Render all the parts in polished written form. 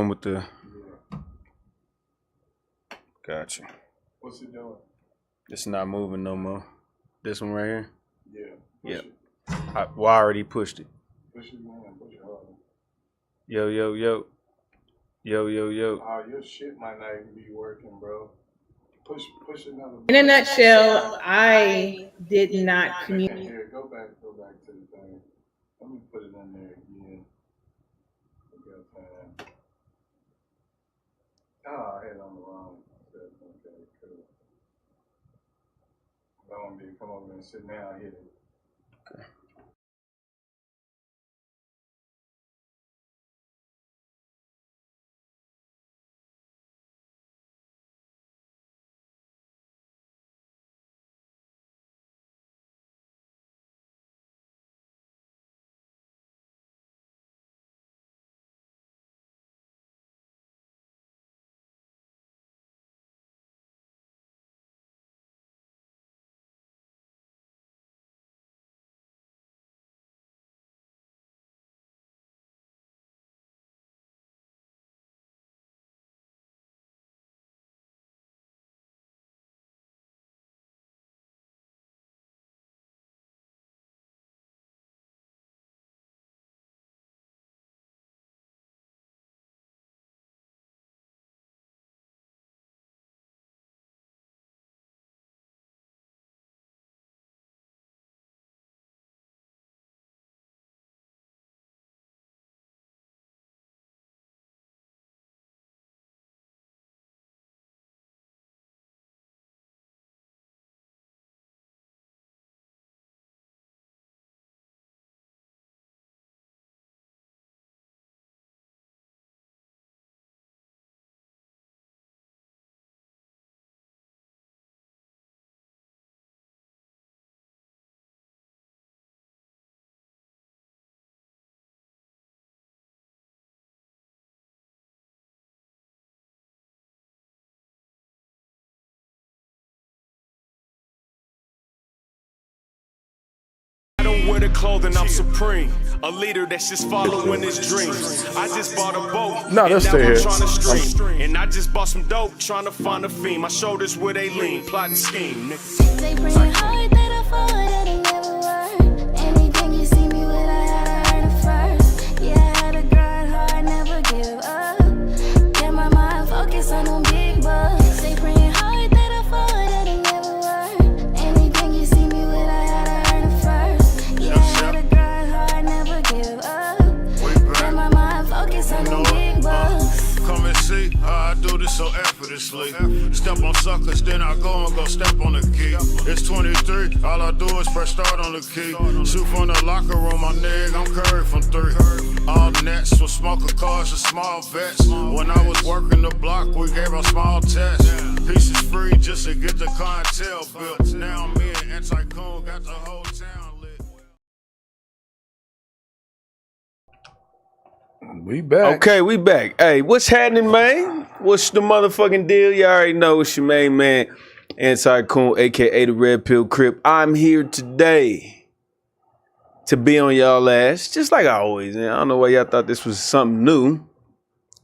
one with the... Yeah. Gotcha. What's it doing? It's not moving no more. This one right here? Yeah. Yep. I already pushed it. Push it, man. Push it harder. Yo, yo, yo. Yo, yo, yo. Oh, your shit might not even be working, bro. Push another button. In a nutshell, I did not communicate. Here, go back to the thing. Let me put it in there again. Oh, I had it on the wrong. Okay, cool. I don't want me to come over and sit down and hit it. Okay. Wear the clothing, I'm supreme. A leader that's just following his dreams. I just bought a boat. No, they'll stay here. Trying to stream. And I just bought some dope, trying to find a fiend. My shoulders where they lean, plotting scheme. They bring it hard, that I fall, that it never worked. Anything you see me with, I had to earn it first. Yeah, I had to grind hard, never give up. Get my mind focused on them big bucks. They bring it hard, that I fall, that it never worked. Anything you see me with, I had to earn it first. Yeah, I had to grind hard, never give up. Get my mind focused on them big bucks. Come and see how I do this so effortlessly. Step on suckers, then I go and go step on the key. It's 23, all I do is press start on the key. Shoot from the locker room, my nigga, I'm Curry from 3. All nets with smoker cars and small vets. When I was working the block, we gave out small tests. Pieces free just to get the clientele built. Now me and Anti-Coon got the whole town lit. We back. Okay, we back. Hey, what's happening, man? What's the motherfucking deal? You already know it's your main man, Anti-Coon, a.k.a. the Red Pill Crip. I'm here today to be on y'all ass, just like I always am. I don't know why y'all thought this was something new,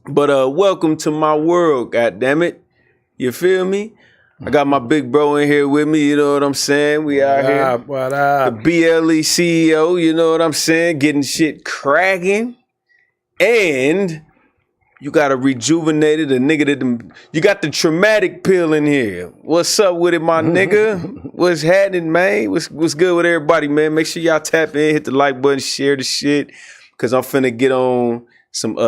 but welcome to my world, goddammit. You feel me? I got my big bro in here with me, you know what I'm saying? We out here. What up? The BLE CEO, you know what I'm saying? Getting shit cracking. And you got a rejuvenated, a nigga that you got the traumatic pill in here. What's up with it, my nigga? What's happening, man? What's good with everybody, man? Make sure y'all tap in, hit the like button, share the shit, cause I'm finna get on some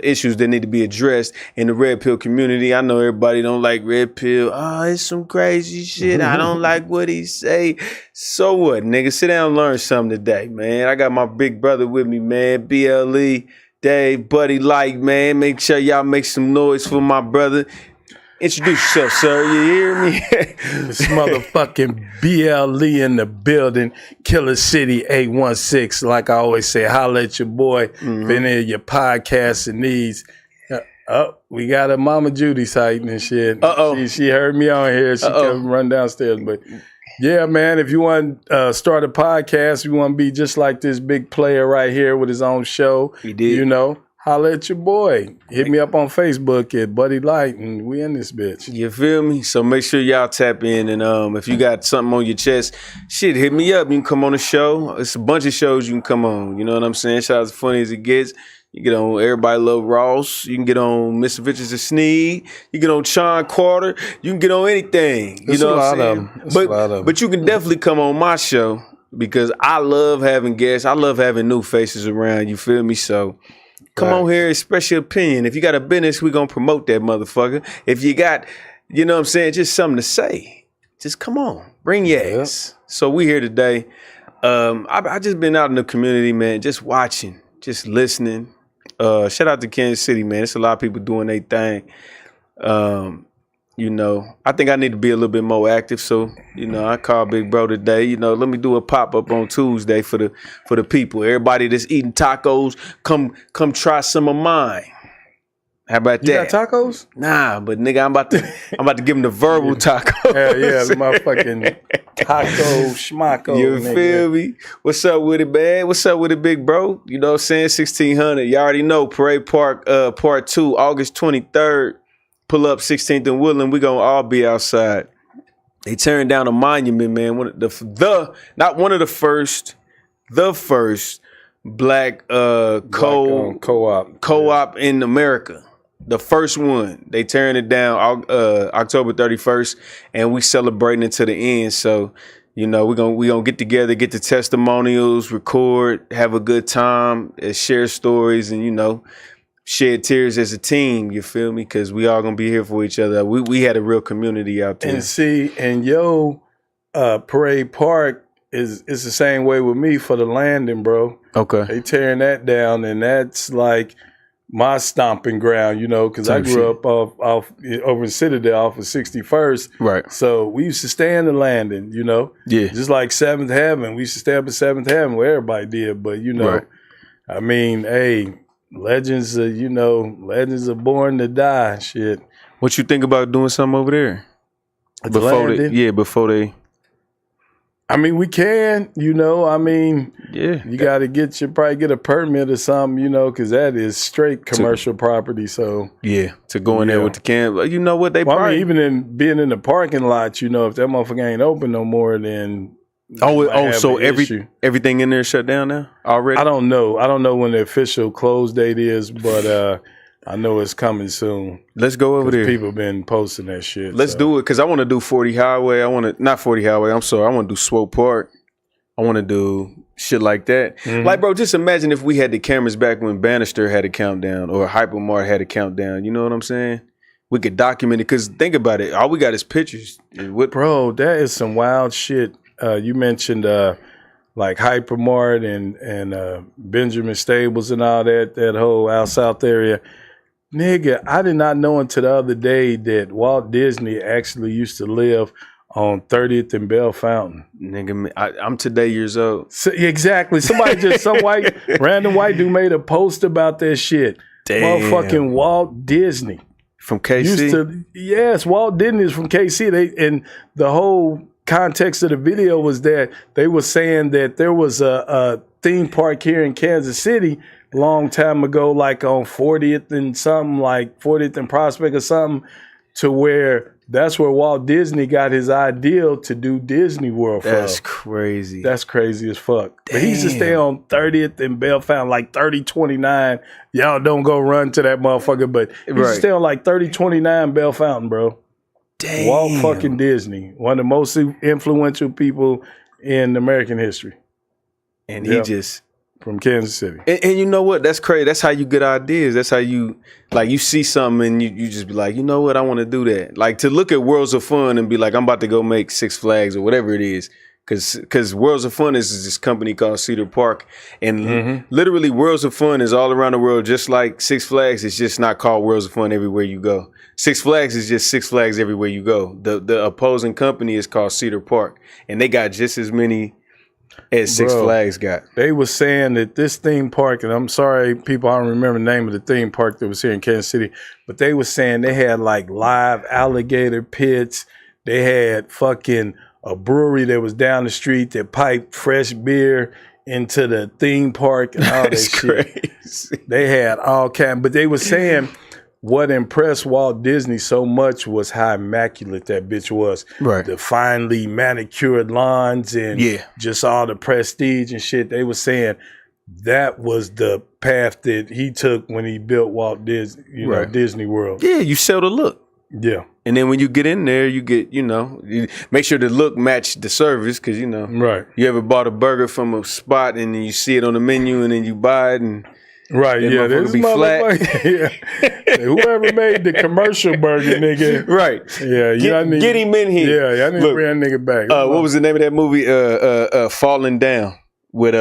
issues that need to be addressed in the Red Pill community. I know everybody don't like Red Pill. Oh, it's some crazy shit. I don't like what he say. So what, nigga? Sit down and learn something today, man. I got my big brother with me, man. BLE, Dave, Buddy Light, man. Make sure y'all make some noise for my brother. Introduce yourself, sir. You hear me? This motherfucking BLE in the building. Killer City 816. Like I always say, holla at your boy. Been in your podcast and needs. Oh, we got a Mama Judy sighting and shit. She heard me on here. She come run downstairs. But yeah, man, if you want to start a podcast, you want to be just like this big player right here with his own show. He did. You know, holla at your boy. Hit me up on Facebook at Buddy Light, and we in this bitch. You feel me? So make sure y'all tap in, and if you got something on your chest, shit, hit me up. You can come on the show. It's a bunch of shows you can come on. You know what I'm saying? Shout out as funny as it gets. You get on Everybody Love Ross. You can get on Mr. Richards and Sneed. You get on Sean Carter. You can get on anything. You know what I'm saying? But you can definitely come on my show because I love having guests. I love having new faces around. You feel me? So come on here, express your opinion. If you got a business, we gonna promote that motherfucker. If you got, you know what I'm saying, just something to say, just come on, bring your ass. So we here today. I just been out in the community, man, just watching, just listening. Shout out to Kansas City, man. It's a lot of people doing their thing. You know, I think I need to be a little bit more active. So, you know, I called Big Bro today. You know, let me do a pop-up on Tuesday for the people. Everybody that's eating tacos, come try some of mine. How about that? You got tacos? Nah, but nigga, I'm about to give them the verbal tacos. Yeah, the motherfucking taco schmacko. You nigga. feel me? What's up with it, man? What's up with it, big bro? You know what I'm saying? 1600. You already know. Parade Park, part 2, August 23rd. Pull up 16th and Woodland. We gonna all be outside. They tearing down a monument, man. The first black co-op in America. The first one. They tearing it down October 31st, and we celebrating it to the end. So, you know, we gonna get together, get the testimonials, record, have a good time, share stories, and, you know, shed tears as a team, you feel me? Because we all gonna be here for each other. We had a real community out there. And see, Parade Park is the same way with me for the landing, bro. Okay. They tearing that down, and that's like my stomping ground, you know, because I grew up off over in Citadel off of 61st. Right. So we used to stay in the landing, you know. Yeah. Just like 7th Heaven. We used to stay up at 7th Heaven where everybody did. But, you know, I mean, hey, legends are born to die. Shit. What you think about doing something over there? Before they. I mean, we can, you know. I mean, yeah, you got to probably get a permit or something, you know, because that is straight commercial property. So yeah, to go in there with the camp, you know what they probably. I mean, even in being in the parking lot, you know, if that motherfucker ain't open no more, then so everything in there shut down now already. I don't know when the official close date is, but I know it's coming soon. Let's go over there. People been posting that shit. Let's do it because I want to do 40 Highway. Not 40 Highway. I'm sorry. I want to do Swope Park. I want to do shit like that. Mm-hmm. Like, bro, just imagine if we had the cameras back when Bannister had a countdown or Hypermart had a countdown. You know what I'm saying? We could document it because think about it. All we got is pictures. Bro, that is some wild shit. You mentioned like Hypermart and Benjamin Stables and all that whole Out South area. Nigga, I did not know until the other day that Walt Disney actually used to live on 30th and Bell Fountain. Nigga, I'm today years old. So, exactly. Some random white dude made a post about that shit. Damn. Motherfucking Walt Disney. From KC? Yes, Walt Disney is from KC. And the whole context of the video was that they were saying that there was a theme park here in Kansas City long time ago, like on 40th and something, like 40th and Prospect or something, to where that's where Walt Disney got his ideal to do Disney World from. That's crazy. That's crazy as fuck. Damn. But he used to stay on 30th and Bell Fountain, like 3029. Y'all don't go run to that motherfucker, but he used to stay on like 3029 Bell Fountain, bro. Damn. Walt fucking Disney, one of the most influential people in American history. And he just... From Kansas City. And you know what? That's crazy. That's how you get ideas. That's how you, like, you see something and you just be like, you know what? I want to do that. Like, to look at Worlds of Fun and be like, I'm about to go make Six Flags or whatever it is. Because Worlds of Fun is this company called Cedar Park. And literally Worlds of Fun is all around the world, just like Six Flags. It's just not called Worlds of Fun everywhere you go. Six Flags is just Six Flags everywhere you go. The opposing company is called Cedar Park. And they got just as many as Six Flags got. They were saying that this theme park, and I'm sorry, people, I don't remember the name of the theme park that was here in Kansas City, but they were saying they had like live alligator pits. They had fucking a brewery that was down the street that piped fresh beer into the theme park and all that That's shit. crazy. They had all kind, but they were saying what impressed Walt Disney so much was how immaculate that bitch was. Right. The finely manicured lawns and just all the prestige and shit. They were saying that was the path that he took when he built Walt Disney, Disney World. Yeah, you sell the look. Yeah. And then when you get in there, you get, you make sure the look match the service because, Right. You ever bought a burger from a spot and then you see it on the menu and then you buy it and right, yeah, this be flat. Yeah. Whoever made the commercial burger, nigga. Right. Yeah, get him in here. Yeah, I need to bring that nigga back. What was the name of that movie? Falling Down with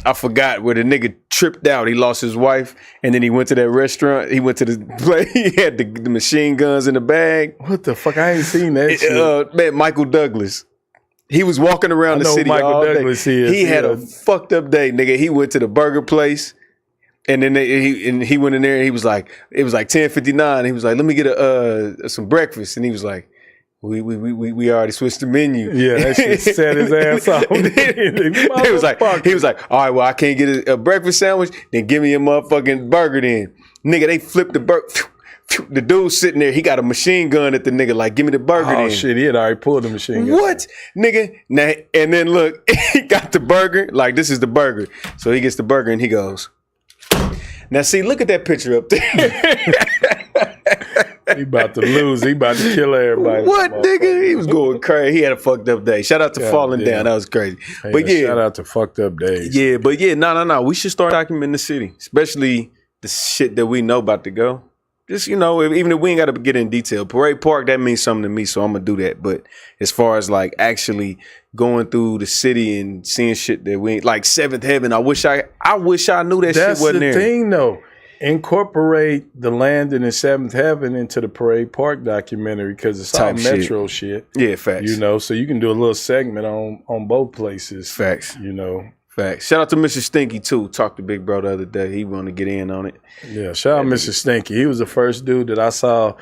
I forgot where the nigga tripped out. He lost his wife, and then he went to that restaurant. He went to the place. He had the machine guns in the bag. What the fuck? I ain't seen that shit. Man, Michael Douglas. He was walking around the city all day. He had a fucked up day, nigga. He went to the burger place, and then he went in there. And he was like, it was like 10:59. He was like, let me get some breakfast, and he was like, we already switched the menu. Yeah, that shit set his ass off. he was like, all right, well, I can't get a breakfast sandwich. Then give me a motherfucking burger. Then, nigga, they flipped the burger. The dude sitting there, he got a machine gun at the nigga. Like, give me the burger. Oh then. shit, he had already pulled the machine gun. What, nigga? Now, and then look, he got the burger. Like, this is the burger. So he gets the burger and he goes. Now, see, look at that picture up there. He about to lose. He about to kill everybody. What, nigga? He was going crazy. He had a fucked up day. Shout out to Falling Down. That was crazy. Hey, but yeah. Shout out to fucked up days. Yeah, but yeah, no. We should start documenting the city, especially the shit that we know about to go. Just, even if we ain't got to get in detail. Parade Park, that means something to me, so I'm going to do that. But as far as like actually going through the city and seeing shit that we ain't, like Seventh Heaven, I wish I knew that shit wasn't there. That's the thing, though. Incorporate the landing in Seventh Heaven into the Parade Park documentary because it's all Metro shit. Yeah, facts. So you can do a little segment on both places. Facts. Facts. Shout out to Mr. Stinky too. Talked to Big Bro the other day. He wanted to get in on it. Yeah, shout out Mr. Stinky. He was the first dude that I saw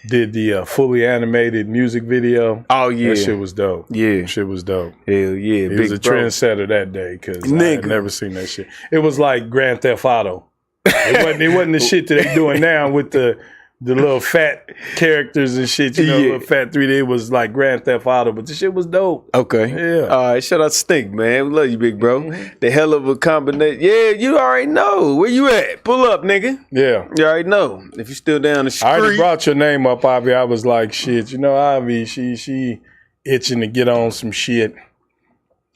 did the fully animated music video. Oh yeah, that shit was dope. Yeah, shit was dope. Hell yeah, he was a trendsetter that day because I had never seen that shit. It was like Grand Theft Auto. It wasn't the shit that they doing now with the little fat characters and shit, little fat 3D. It was like Grand Theft Auto, but the shit was dope. Okay. Yeah. All right, shout out Stink, man. We love you, big bro. The hell of a combination. Yeah, you already know. Where you at? Pull up, nigga. Yeah. You already know. If you still down the street. I already brought your name up, Ivy. I was like, shit, Ivy, she itching to get on some shit.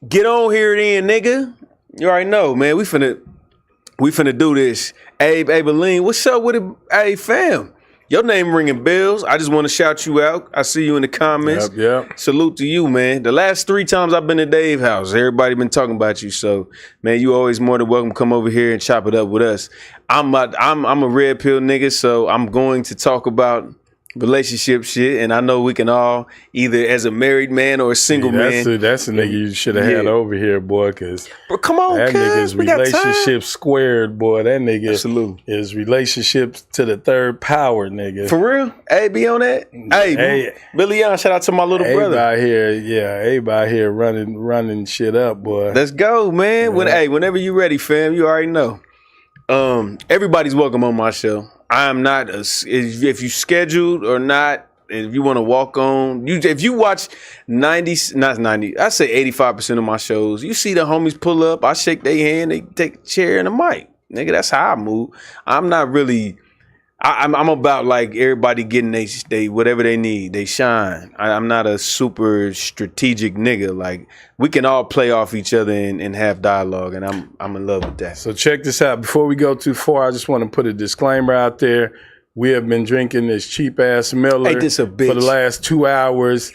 Get on here then, nigga. You already know, man. We finna do this. Abeline, what's up with it? Hey, fam. Your name ringing bells. I just want to shout you out. I see you in the comments. Yep. Salute to you, man. The last 3 times I've been to Dave's house, everybody been talking about you. So, man, you always more than welcome to come over here and chop it up with us. I'm a red pill nigga, so I'm going to talk about relationship shit, and I know we can all either as a married man or a single man. That's a nigga you should have had over here, boy. Cause come on, that nigga's relationship squared, boy. That nigga is relationships to the third power, nigga. For real? Hey, be on that. Hey, Billy Young, shout out to my little brother. Everybody here running shit up, boy. Let's go, man. Yeah. Whenever you ready, fam, you already know. Everybody's welcome on my show. I'm not if you scheduled or not, if you want to walk on, if you watch 90, I say 85% of my shows, you see the homies pull up, I shake their hand, they take a chair and a mic. Nigga, that's how I move. I'm not really, I'm about like everybody getting they whatever they need, they shine. I'm not a super strategic nigga. Like we can all play off each other and have dialogue, and I'm in love with that. So check this out. Before we go too far, I just want to put a disclaimer out there. We have been drinking this cheap ass Miller Ain't this a bitch? For the last 2 hours.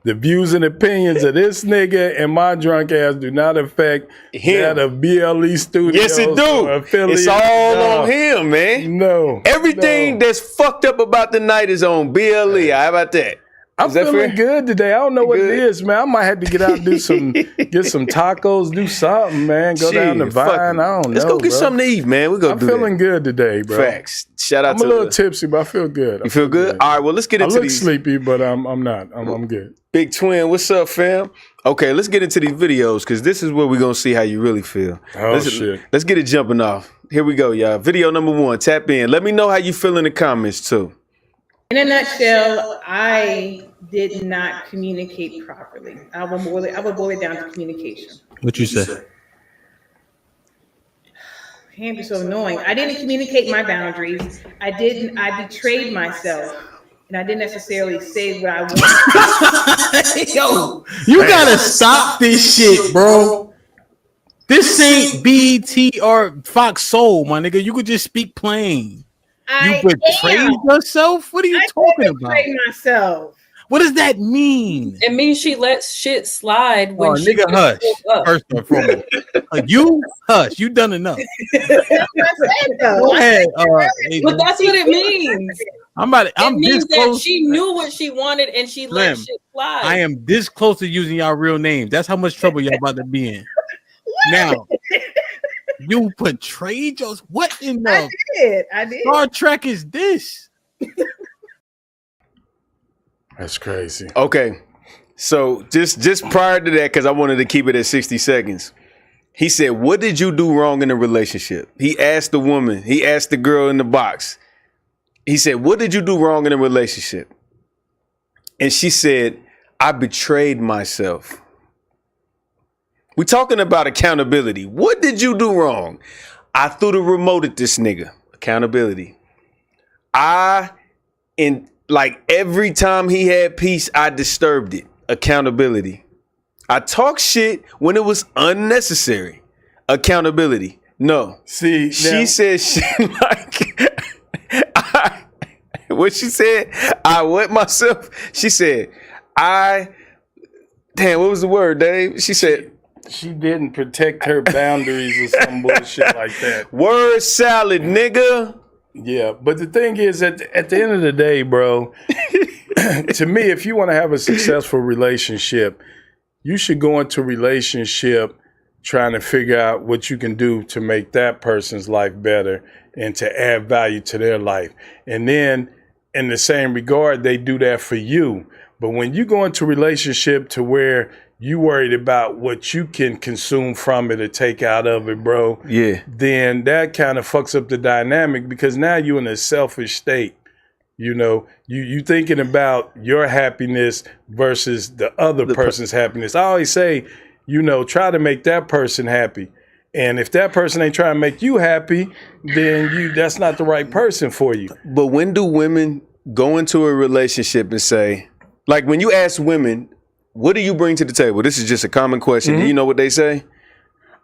The views and opinions of this nigga and my drunk ass do not affect that of BLE Studios. Yes, it do. It's all on him, man. No. Everything that's fucked up about the night is on BLE. How about that? I'm Is that feeling fair? good today. I don't know what Good? it is, man. I might have to get out and get some tacos, do something, man. Go down the Shit, fuck Vine. it. I don't know. Let's go get bro. something to eat, man. We're gonna I'm do feeling that. good today, bro. Facts. Shout out I'm to a little the- tipsy, but I feel good. You feel good? All right, well, let's get I into look these. sleepy, but I'm not. I'm good. Big Twin, what's up, fam? Okay, let's get into these videos because this is where we're gonna see how you really feel. Oh, shit. Let's get it jumping off. Here we go, y'all. Video number 1. Tap in. Let me know how you feel in the comments too. In a nutshell, I did not communicate properly. I will boil it down to communication. What you say? Can't be so annoying. I didn't communicate my boundaries. I betrayed myself. And I didn't necessarily say what I wanted. Yo, you gotta stop this shit, bro. This ain't BET or Fox Soul, my nigga. You could just speak plain. You betrayed yourself? What are you talking about? I betrayed myself. What does that mean? It means she lets shit slide when she nigga, hush. First and foremost, you hush. You done enough. Go ahead. But that's what it means. I'm It means this that close. she knew what she wanted and she let Slim, shit slide. I am this close to using y'all real names. That's how much trouble y'all about to be in. Now, you betrayed yours. What in the I did. Star Trek is this? That's crazy. Okay, so just prior to that, because I wanted to keep it at 60 seconds. He said, "What did you do wrong in the relationship?" He asked the woman. He asked the girl in the box. He said, "What did you do wrong in the relationship?" And she said, "I betrayed myself." We talking about accountability. What did you do wrong? I threw the remote at this nigga. Accountability. Like every time he had peace, I disturbed it. Accountability. I talked shit when it was unnecessary. Accountability. No. See, she said shit like what she said? I wet myself. She said, damn, what was the word, Dave? She said she didn't protect her boundaries or some bullshit like that. Word salad, nigga. Yeah, but the thing is, at the end of the day, bro, to me, if you want to have a successful relationship, you should go into a relationship trying to figure out what you can do to make that person's life better and to add value to their life. And then in the same regard, they do that for you. But when you go into a relationship to where you worried about what you can consume from it or take out of it, bro, yeah, then that kind of fucks up the dynamic because now you're in a selfish state. You know, you thinking about your happiness versus the other person's happiness. I always say, you know, try to make that person happy. And if that person ain't trying to make you happy, then that's not the right person for you. But when do women go into a relationship and say, like when you ask women, what do you bring to the table? This is just a common question. Mm-hmm. Do you know what they say?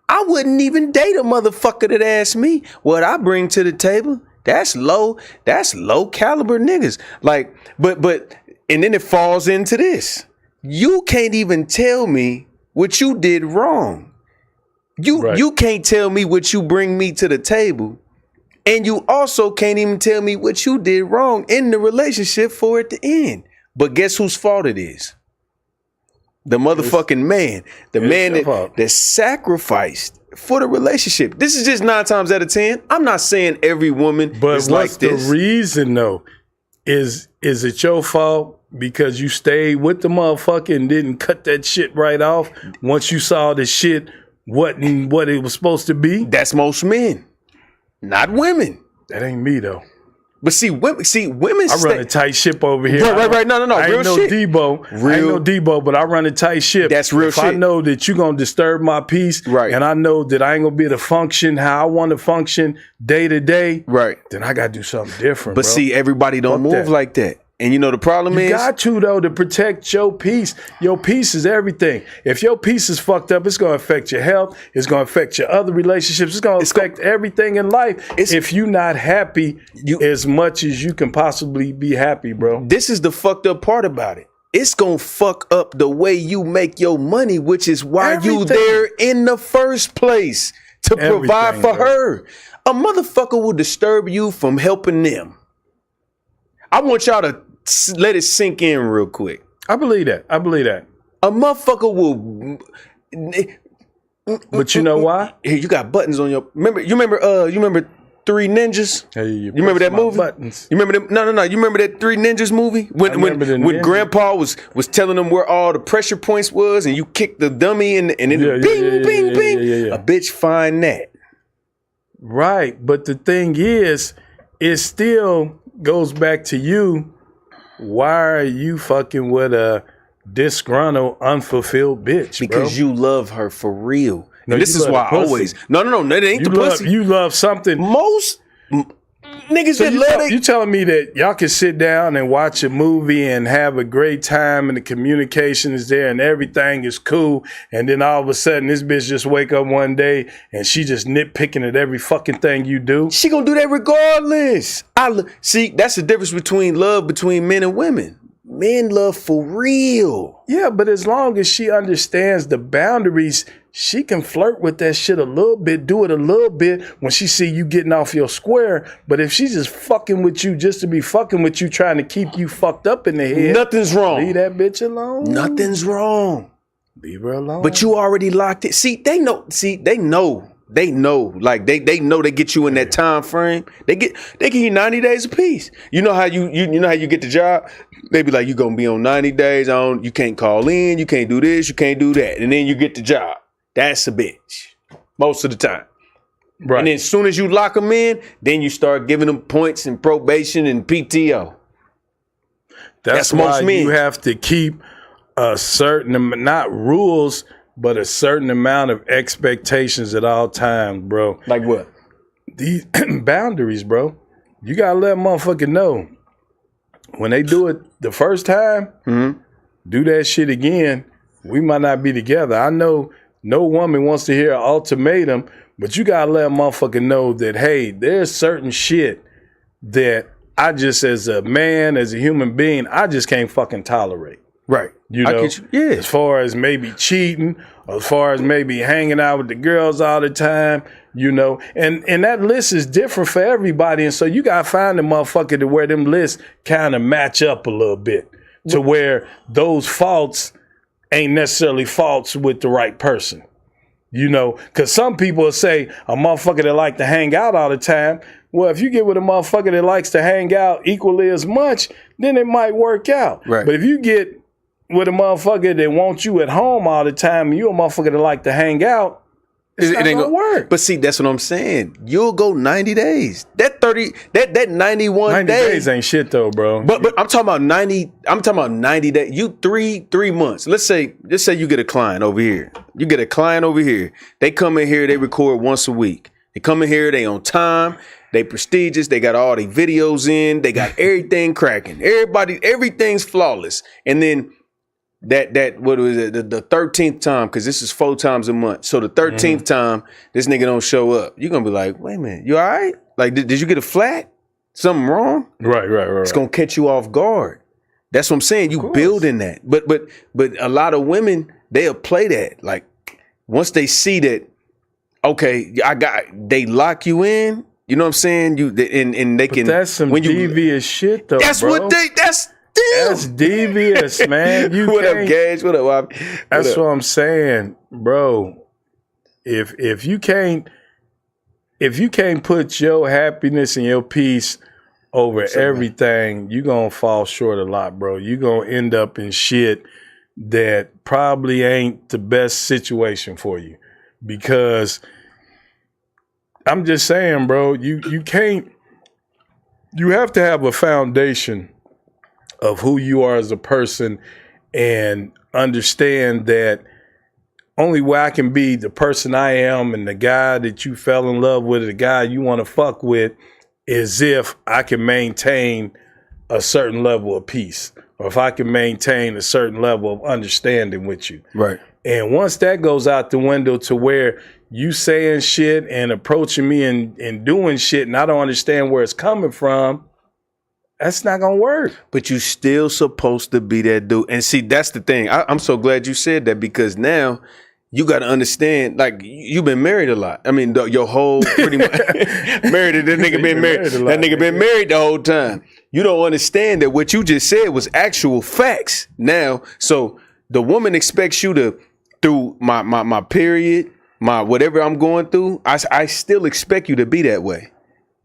I wouldn't even date a motherfucker that asked me what I bring to the table. That's low caliber niggas. Like, but and then it falls into this. You can't even tell me what you did wrong. You can't tell me what you bring me to the table. And you also can't even tell me what you did wrong in the relationship for it to end. But guess whose fault it is? The motherfucking man. The man that sacrificed for the relationship. This is just 9 times out of 10. I'm not saying every woman is like this. But what's the reason though? Is it your fault because you stayed with the motherfucker and didn't cut that shit right off once you saw the shit wasn't what it was supposed to be? That's most men, not women. That ain't me though. But see, women. I run a tight ship over here. Right. No. I Real ain't no shit. Debo. I ain't no Debo, but I run a tight ship. That's real if shit. I know that you're gonna disturb my peace, right, and I know that I ain't gonna be able to function how I want to function day to day, right, then I gotta do something different. But bro. see, everybody don't move like that. And you know the problem is? You got to, though, to protect your peace. Your peace is everything. If your peace is fucked up, it's going to affect your health. It's going to affect your other relationships. It's going to affect everything in life. If you're not happy as much as you can possibly be happy, bro. This is the fucked up part about it. It's going to fuck up the way you make your money, which is why you there in the first place, to provide for her. A motherfucker will disturb you from helping them. I want y'all to let it sink in real quick. I believe that. A motherfucker will. But you know why? Here, you got buttons on your. You remember Three Ninjas? Hey, you remember that movie? Buttons. You remember them? No. You remember that Three Ninjas movie when Grandpa was telling them where all the pressure points was, and you kicked the dummy and then bing. A bitch find that. Right, but the thing is, it still goes back to you. Why are you fucking with a disgruntled, unfulfilled bitch? Because you love her for real. No, this is why I always. No. That ain't the pussy. You love something. Most niggas that love it. You telling me that y'all can sit down and watch a movie and have a great time and the communication is there and everything is cool, and then all of a sudden this bitch just wake up one day and she just nitpicking at every fucking thing you do? She gonna do that regardless. See, that's the difference between love between men and women. Men love for real. Yeah, but as long as she understands the boundaries, she can flirt with that shit a little bit, do it a little bit when she see you getting off your square. But if she's just fucking with you just to be fucking with you, trying to keep you fucked up in the head, nothing's wrong. Leave that bitch alone. Nothing's wrong. Leave her alone. But you already locked it. See, they know. Like they know they get you in that time frame. They give you 90 days apiece. You know how you know how you get the job? They be like, you gonna be on 90 days on, you can't call in, you can't do this, you can't do that. And then you get the job. That's a bitch. Most of the time. Right. And then as soon as you lock them in, then you start giving them points and probation and PTO. That's why you have to keep a certain, not rules, but a certain amount of expectations at all times, bro. Like what? These boundaries, bro. You gotta let motherfucker know. When they do it the first time, do that shit again, we might not be together. I know no woman wants to hear an ultimatum, but you gotta let a motherfucker know that, hey, there's certain shit that I just, as a man, as a human being, I just can't fucking tolerate. Right. You know, yeah. As far as maybe cheating, as far as maybe hanging out with the girls all the time, you know, and that list is different for everybody. And so you got to find a motherfucker to where them lists kind of match up a little bit to where those faults ain't necessarily faults with the right person. You know, because some people will say a motherfucker that like to hang out all the time. Well, if you get with a motherfucker that likes to hang out equally as much, then it might work out. Right. But if you get with a motherfucker that wants you at home all the time and you a motherfucker that like to hang out, it ain't gonna work. But see, that's what I'm saying. You'll go 90 days. That 91 90 days ain't shit though, bro. But I'm talking about 90. I'm talking about 90 days. You three months. Let's say you get a client over here. You get a client over here. They come in here. They record once a week. They come in here. They on time. They prestigious. They got all their videos in. They got everything cracking. Everything's flawless. And then that what was it? The 13th time, because this is 4 times a month. So the 13th time, this nigga don't show up. You're gonna be like, wait a minute, you all right? Like, did you get a flat? Something wrong? Right. It's gonna catch you off guard. That's what I'm saying. You building that. But a lot of women, they'll play that. Like, once they see that, okay, they lock you in. You know what I'm saying? And they can. That's some devious shit though. That's bro. That's devious, man. What up, Gage? What up, Wop? That's what I'm saying, bro. If you can't put your happiness and your peace over everything, you're gonna fall short a lot, bro. You're gonna end up in shit that probably ain't the best situation for you. Because I'm just saying, bro, you have to have a foundation of who you are as a person and understand that only way I can be the person I am and the guy that you fell in love with, the guy you want to fuck with, is if I can maintain a certain level of peace or if I can maintain a certain level of understanding with you. Right. And once that goes out the window to where you saying shit and approaching me and doing shit and I don't understand where it's coming from, that's not gonna work. But you still supposed to be that dude. And see, that's the thing. I'm so glad you said that, because now you got to understand, like, you've been married a lot. I mean, your whole pretty much married. That nigga been married. That nigga been married the whole time. You don't understand that what you just said was actual facts. Now, so the woman expects you to, through my period, my whatever I'm going through, I still expect you to be that way.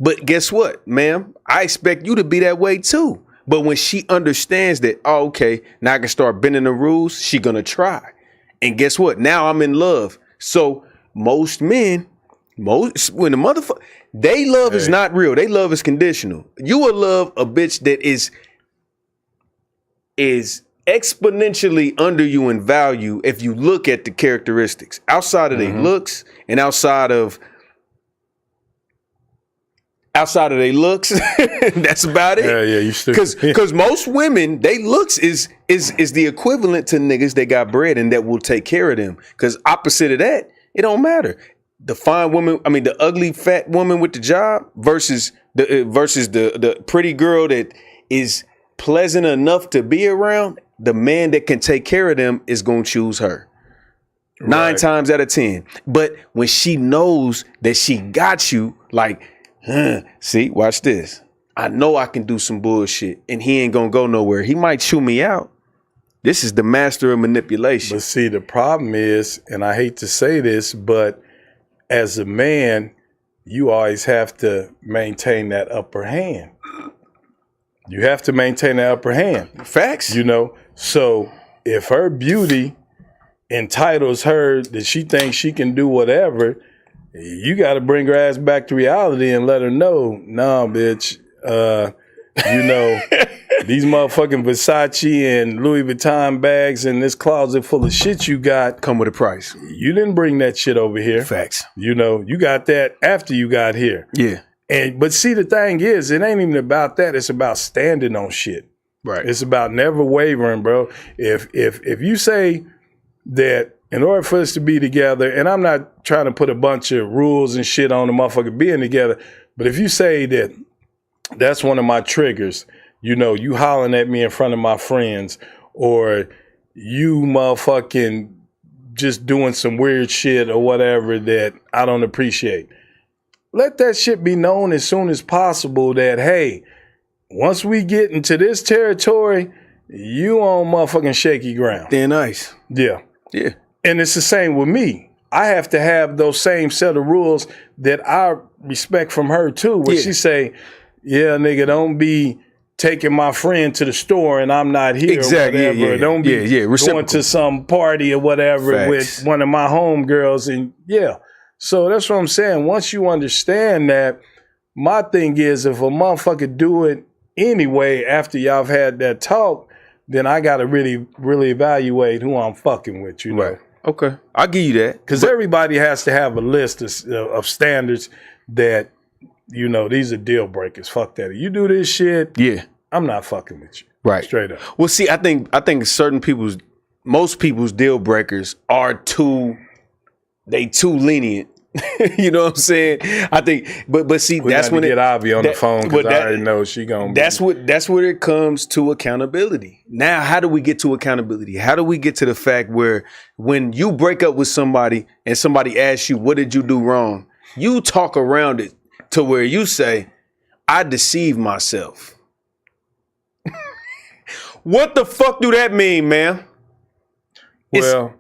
But guess what, ma'am? I expect you to be that way too. But when she understands that, oh, okay, now I can start bending the rules, she gonna try. And guess what? Now I'm in love. So most men, when the motherfucker, they love is not real. They love is conditional. You will love a bitch that is exponentially under you in value if you look at the characteristics. Outside of their looks and outside of their looks, that's about it. Yeah, you still because most women, they looks is the equivalent to niggas that got bread and that will take care of them. Because opposite of that, it don't matter. The fine woman, I mean, the ugly fat woman with the job versus the pretty girl that is pleasant enough to be around. The man that can take care of them is gonna choose her. 9 times out of 10. But when she knows that she got you, like, see, watch this. I know I can do some bullshit and he ain't gonna go nowhere. He might chew me out. This is the master of manipulation. But see, the problem is, and I hate to say this, but as a man, you always have to maintain that upper hand. You have to maintain that upper hand. Facts. You know, so if her beauty entitles her that she thinks she can do whatever, you got to bring her ass back to reality and let her know, nah, bitch, you know, these motherfucking Versace and Louis Vuitton bags and this closet full of shit you got come with a price. You didn't bring that shit over here. Facts. You know, you got that after you got here. Yeah. But see, the thing is, it ain't even about that. It's about standing on shit. Right. It's about never wavering, bro. If you say that in order for us to be together, and I'm not trying to put a bunch of rules and shit on the motherfucker being together, but if you say that that's one of my triggers, you know, you hollering at me in front of my friends, or you motherfucking just doing some weird shit or whatever that I don't appreciate. Let that shit be known as soon as possible that, hey, once we get into this territory, you on motherfucking shaky ground. Thin ice. Yeah. Yeah. And it's the same with me. I have to have those same set of rules that I respect from her too. Where she say, yeah, nigga, don't be taking my friend to the store and I'm not here exactly. or whatever. Don't be going to some party or whatever with one of my homegirls. And so that's what I'm saying. Once you understand that, my thing is if a motherfucker do it anyway after y'all have had that talk, then I got to really, really evaluate who I'm fucking with, you know? Right. Okay. I'll give you that. Because everybody has to have a list of standards that, you know, these are deal breakers. Fuck that. If you do this shit, I'm not fucking with you. Right. Straight up. Well, see, I think most people's deal breakers are too lenient. You know what I'm saying? I think, but see, that's when get Avi on the phone because I already know she gonna. That's where it comes to accountability. Now, how do we get to accountability? How do we get to the fact where when you break up with somebody and somebody asks you, "What did you do wrong?" You talk around it to where you say, "I deceived myself." What the fuck do that mean, man? Well,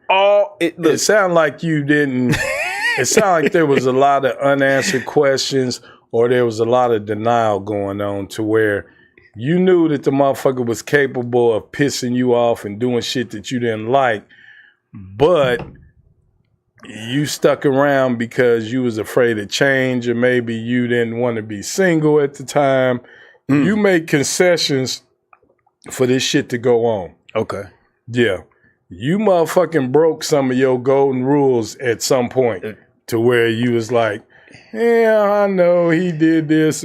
it sounds like you didn't. It sounded like there was a lot of unanswered questions or there was a lot of denial going on to where you knew that the motherfucker was capable of pissing you off and doing shit that you didn't like, but you stuck around because you was afraid of change or maybe you didn't want to be single at the time. You made concessions for this shit to go on. Okay. Yeah. You motherfucking broke some of your golden rules at some point to where you was like, yeah, I know he did this.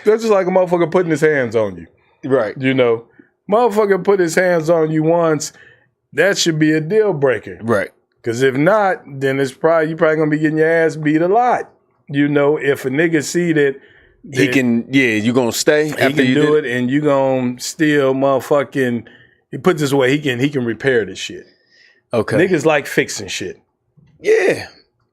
That's just like a motherfucker putting his hands on you. Right. You know, motherfucker put his hands on you once, that should be a deal breaker. Right. Because if not, then you probably going to be getting your ass beat a lot. You know, if a nigga see that he can, you going to stay after you do it and you going to still motherfucking... He put this away. He can repair this shit. Okay. Niggas like fixing shit. Yeah.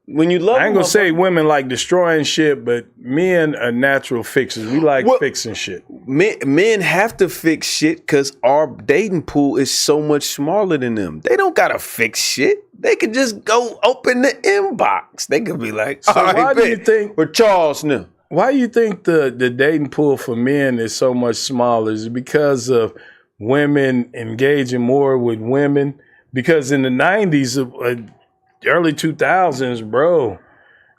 When you love I ain't gonna say women like destroying shit, but men are natural fixers. We like fixing shit. Men have to fix shit because our dating pool is so much smaller than them. They don't gotta fix shit. They could just go open the inbox. They could be like, so why do you think we're Charles now? Why do you think the dating pool for men is so much smaller? Is it because of women engaging more with women? Because in the 90s, early 2000s, bro,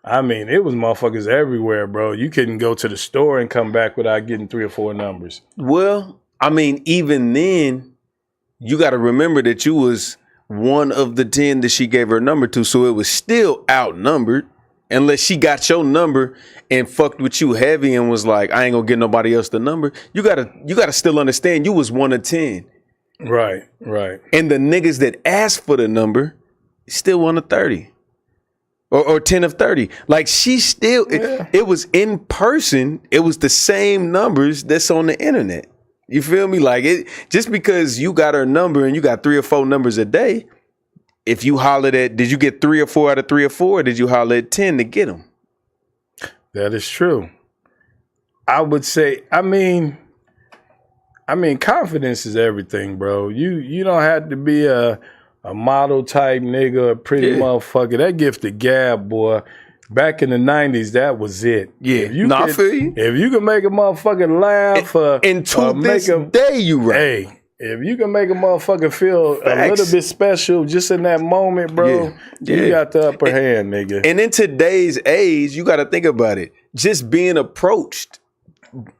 I mean, it was motherfuckers everywhere, bro. You couldn't go to the store and come back without getting 3 or 4 numbers. Well, I mean, even then, you got to remember that you was one of the 10 that she gave her number to, so it was still outnumbered. Unless she got your number and fucked with you heavy and was like, I ain't gonna get nobody else the number. You gotta still understand you was 1 of 10. Right. And the niggas that asked for the number still 1 of 30. Or 10 of 30. Like she still it was in person, it was the same numbers that's on the internet. You feel me? Like it just because you got her number and you got 3 or 4 numbers a day. If you hollered at, did you get 3 or 4 out of 3 or 4? Or did you holler at 10 to get them? That is true. I would say, I mean, confidence is everything, bro. You don't have to be a model type nigga, a pretty motherfucker. That gift of gab, boy. Back in the 90s, that was it. Yeah, I feel you. If you can make a motherfucker laugh, and to this day, you right. Hey, if you can make a motherfucker feel a little bit special just in that moment, bro, you got the upper hand, nigga. And in today's age, you got to think about it. Just being approached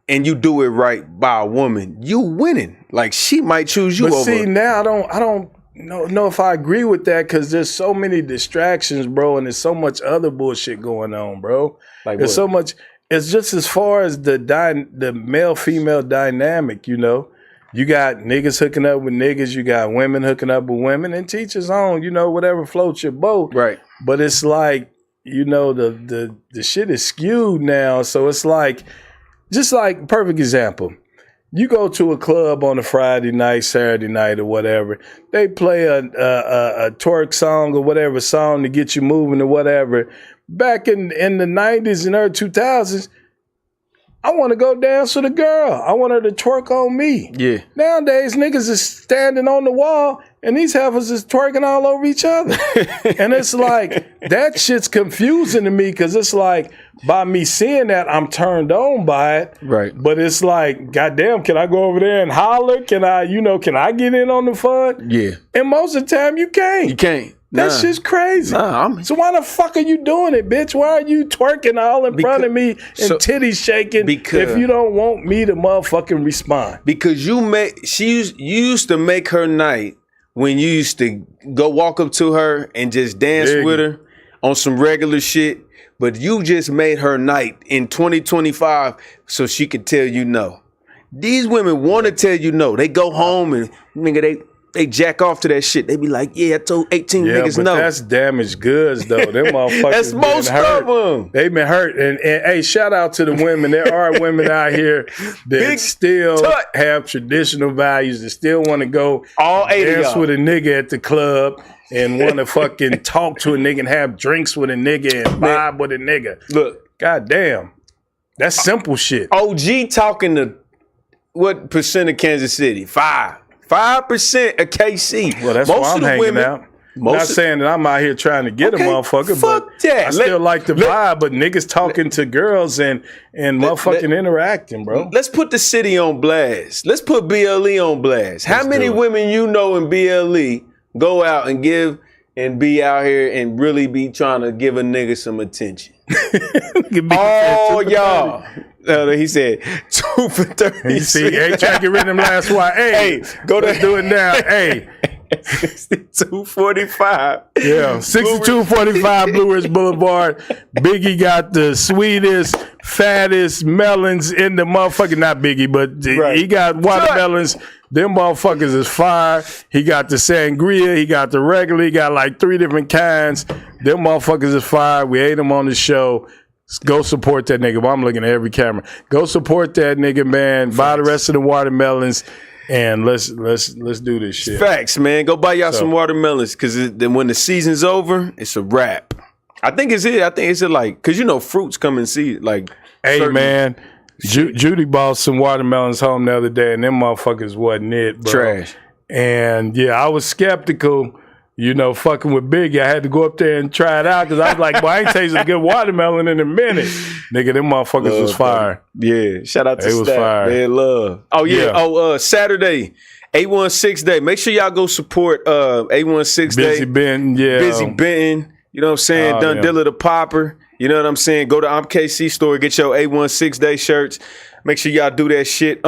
and you do it right by a woman, you winning. Like she might choose you over. But see, now I don't know if I agree with that because there's so many distractions, bro, and there's so much other bullshit going on, bro. Like there's what? So much. It's just as far as the male-female dynamic, you know. You got niggas hooking up with niggas. You got women hooking up with women, and teach his own. You know, whatever floats your boat. Right. But it's like, you know, the shit is skewed now. So it's like, just like perfect example. You go to a club on a Friday night, Saturday night, or whatever. They play a twerk song or whatever song to get you moving or whatever. Back in the 90s and early 2000s. I want to go dance with a girl. I want her to twerk on me. Yeah. Nowadays, niggas is standing on the wall and these heifers is twerking all over each other. And it's like, that shit's confusing to me because it's like, by me seeing that, I'm turned on by it. Right. But it's like, goddamn, can I go over there and holler? Can I get in on the fun? Yeah. And most of the time, you can't. You can't. That shit's crazy. So why the fuck are you doing it, bitch? Why are you twerking all in front of me and titties shaking if you don't want me to motherfucking respond? Because you used to make her night when you used to go walk up to her and just dance with her on some regular shit. But you just made her night in 2025 so she could tell you no. These women want to tell you no. They go home and nigga, they jack off to that shit. They be like, yeah, I told 18 niggas but no. That's damaged goods, though. Them motherfuckers that's most of them. They've been hurt. And hey, shout out to the women. There are women out here that still have traditional values, that still want to go dance with a nigga at the club and want to fucking talk to a nigga and have drinks with a nigga and vibe with a nigga. Look. Goddamn. That's simple shit. OG talking to what percent of Kansas City? 5% of KC. Well, that's why I'm hanging out. Not saying that I'm out here trying to get a motherfucker, but that. I still like the vibe. But niggas talking to girls and motherfucking interacting, bro. Let's put the city on blast. Let's put BLE on blast. How many women you know in BLE go out and give and be out here and really be trying to give a nigga some attention? Oh, y'all. He said 2 for 30. You see, hey, try to get rid of them last one. Hey, go let's do it now. Hey. 6245. Yeah, 6245 Blue Ridge Boulevard. Biggie got the sweetest, fattest melons in the motherfucking, not Biggie, but he got watermelons. Them motherfuckers is fire. He got the sangria. He got the regular. He got like 3 different kinds. Them motherfuckers is fire. We ate them on the show. Go support that nigga. Well, I'm looking at every camera. Go support that nigga, man. Buy the rest of the watermelons. and let's do this shit. Facts, man. Go buy y'all some watermelons, because then when the season's over, it's a wrap. I think it's it. I think it's like, because you know fruits come in season. Like, hey man, Judy bought some watermelons home the other day, and them motherfuckers wasn't it, bro. Trash. And yeah, I was skeptical. You know, fucking with Biggie, I had to go up there and try it out because I was like, boy, I ain't tasted a good watermelon in a minute. Nigga, them motherfuckers was fire. Yeah, shout out to They was fire. Man, love. Oh, yeah. Saturday, 816 Day. Make sure y'all go support 816 Day. Busy Benton, yeah. Busy Benton. You know what I'm saying? Dundilla the Popper. You know what I'm saying? Go to KC store, get your 816 Day shirts. Make sure y'all do that shit.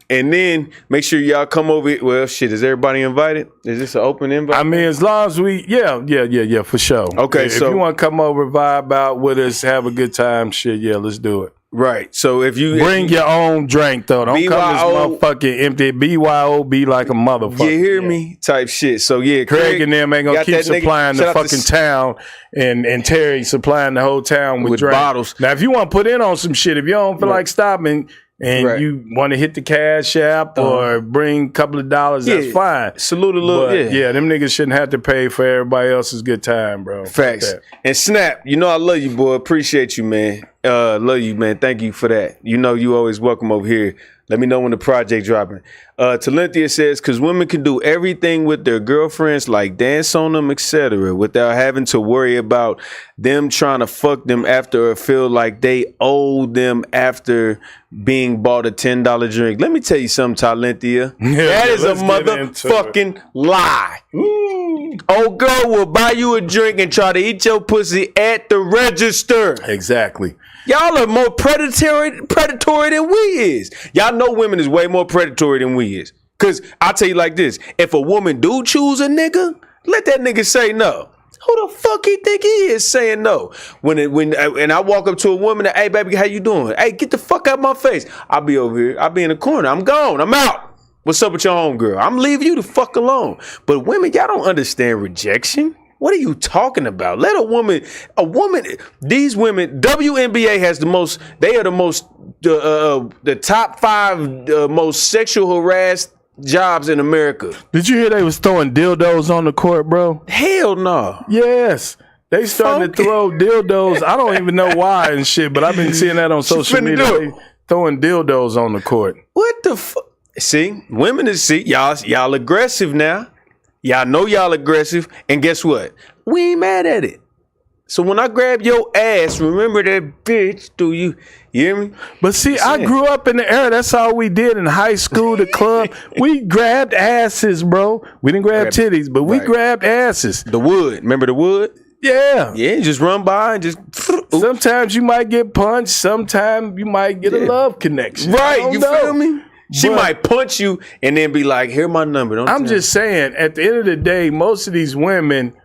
And then make sure y'all come over. Well, shit, is everybody invited? Is this an open invite? I mean, as long as we, yeah, for sure. Okay, if you want to come over, vibe out with us, have a good time, shit, yeah, let's do it. Right. So if you bring your own drink though, don't come this motherfucking empty. BYOB like a motherfucker. You hear me? Type shit. So yeah, Craig and them ain't gonna keep supplying the fucking town, and Terry supplying the whole town with bottles. Now, if you want to put in on some shit, if you don't feel like stopping. And you want to hit the Cash App or bring a couple of dollars, that's fine. Salute a little, yeah, them niggas shouldn't have to pay for everybody else's good time, bro. Facts. And Snap, you know I love you, boy. Appreciate you, man. Love you, man. Thank you for that. You know you always welcome over here. Let me know when the project dropping. Talentia says, because women can do everything with their girlfriends, like dance on them, etc., without having to worry about them trying to fuck them after or feel like they owe them after being bought a $10 drink. Let me tell you something, Talentia. That is a motherfucking lie. Old girl will buy you a drink and try to eat your pussy at the register. Exactly. Y'all are more predatory than we is. Y'all know women is way more predatory than we is. Cause I'll tell you like this: if a woman do choose a nigga, let that nigga say no. Who the fuck he think he is saying no? And I walk up to a woman and, hey baby, how you doing? Hey, get the fuck out my face. I'll be over here. I'll be in the corner. I'm gone. I'm out. What's up with your homegirl? I'm leaving you the fuck alone. But women, y'all don't understand rejection. What are you talking about? Let a woman, these women, WNBA has the most, they are the top 5 most sexual harassed jobs in America. Did you hear they was throwing dildos on the court, bro? Hell no. Yes. They starting to throw dildos. I don't even know why and shit, but I've been seeing that on social media. They throwing dildos on the court. What the fuck? See, women is, y'all aggressive now. Y'all know y'all aggressive, and guess what? We ain't mad at it. So when I grab your ass, remember that bitch, do you hear me? But see, I grew up in the era, that's all we did in high school, the club. We grabbed asses, bro. We didn't grab titties, but we grabbed asses. The wood, remember the wood? Yeah. Yeah, just run by and just... Sometimes you might get punched, sometimes you might get a love connection. Right, you feel me? She might punch you and then be like, here my number. I'm just saying, at the end of the day, most of these women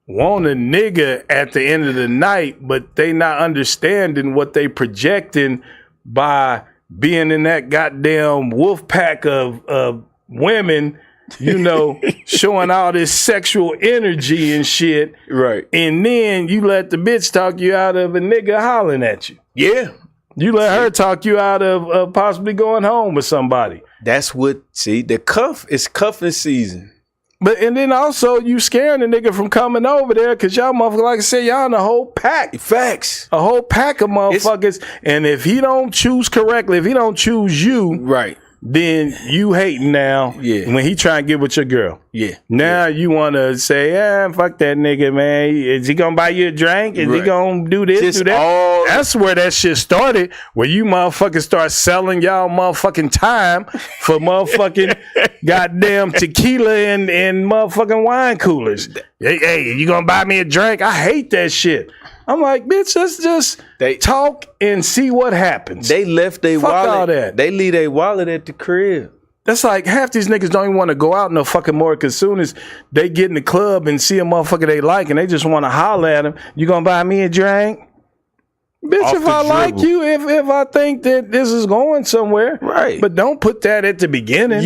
want a nigga at the end of the night, but they not understanding what they projecting by being in that goddamn wolf pack of women, you know, showing all this sexual energy and shit. Right. And then you let the bitch talk you out of a nigga hollering at you. Yeah. You let her talk you out of possibly going home with somebody. That's what, the cuff is cuffing season. But, and then also you scaring the nigga from coming over there because y'all motherfuckers, like I said, y'all in a whole pack. Facts. A whole pack of motherfuckers. And if he don't choose correctly, if he don't choose you. Right. Then you hating now when he trying to get with your girl. Yeah. Now you want to say, fuck that nigga, man. Is he going to buy you a drink? Is he going to do this, do that? That's where that shit started, where you motherfuckers start selling y'all motherfucking time for motherfucking goddamn tequila and motherfucking wine coolers. Hey, you going to buy me a drink? I hate that shit. I'm like, bitch, let's just talk and see what happens. They left their wallet. All that. They leave their wallet at the crib. That's like half these niggas don't even want to go out no fucking more, because as soon as they get in the club and see a motherfucker they like and they just want to holler at him, you gonna buy me a drink? Bitch, if I like you, if I think that this is going somewhere. Right. But don't put that at the beginning.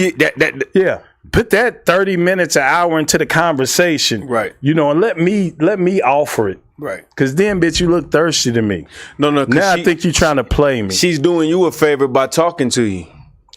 Yeah. Put that 30 minutes, an hour into the conversation. Right. You know, and let me offer it. Right. Because then, bitch, you look thirsty to me. No. Now I think you're trying to play me. She's doing you a favor by talking to you.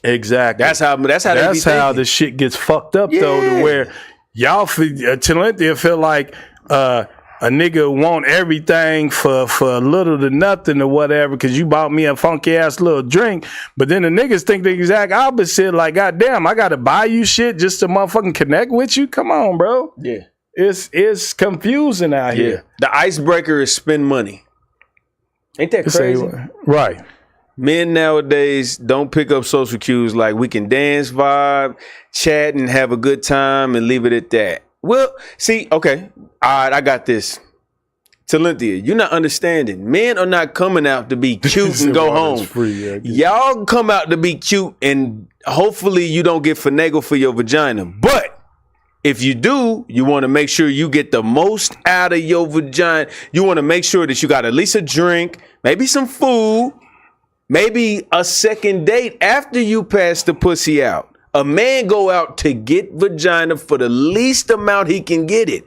Exactly. That's how the shit gets fucked up though, to where y'all Talentia feel like a nigga want everything for little to nothing or whatever because you bought me a funky ass little drink. But then the niggas think the exact opposite. Like, goddamn, I gotta buy you shit just to motherfucking connect with you. Come on, bro. Yeah. It's confusing out here. The icebreaker is spend money. Ain't that crazy? Right. Men nowadays don't pick up social cues like we can dance, vibe, chat, and have a good time and leave it at that. Well, see, okay. All right, I got this. Talentia, you're not understanding. Men are not coming out to be cute and go home. Y'all come out to be cute and hopefully you don't get finagled for your vagina. But if you do, you want to make sure you get the most out of your vagina. You want to make sure that you got at least a drink, maybe some food, maybe a second date after you pass the pussy out. A man go out to get vagina for the least amount he can get it.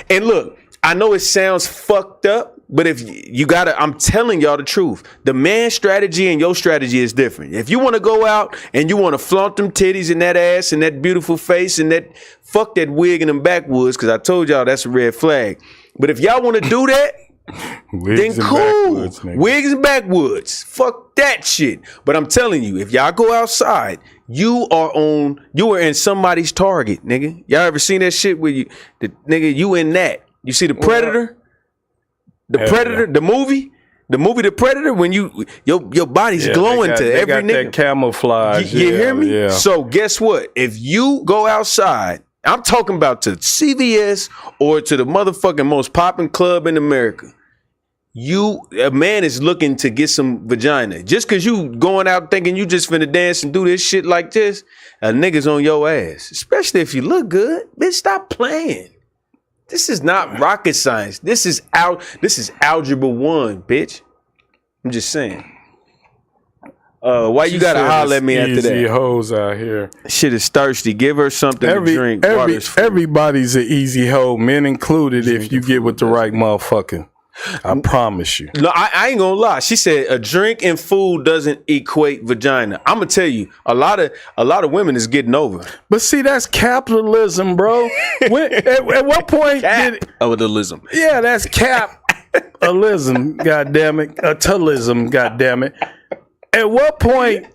And look, I know it sounds fucked up, but if you gotta, I'm telling y'all the truth. The man's strategy and your strategy is different. If you want to go out and you want to flaunt them titties and that ass and that beautiful face and that fuck that wig and them backwoods, because I told y'all that's a red flag. But if y'all want to do that, then cool. Wigs and backwoods. Fuck that shit. But I'm telling you, if y'all go outside, you are in somebody's target, nigga. Y'all ever seen that shit where you in that? You see the Predator? The movie? The movie The Predator, when your body's glowing to every nigga. That camouflage. You hear me? Yeah. So guess what? If you go outside, I'm talking about to CVS or to the motherfucking most popping club in America. A man is looking to get some vagina. Just because you going out thinking you just finna dance and do this shit like this, a nigga's on your ass. Especially if you look good. Bitch, stop playing. This is not rocket science. This is algebra 1, bitch. I'm just saying. Why you gotta holler at me after that? Easy hoes out here. Shit is thirsty. Give her something to drink. Everybody's an easy hoe, men included, if you get with the right motherfucker. I promise you. No, I ain't gonna lie. She said a drink and food doesn't equate vagina. I'm gonna tell you, a lot of women is getting over. But see, that's capitalism, bro. At what point capitalism? Yeah, that's capitalism. Goddamn it, talism. Goddamn it. At what point?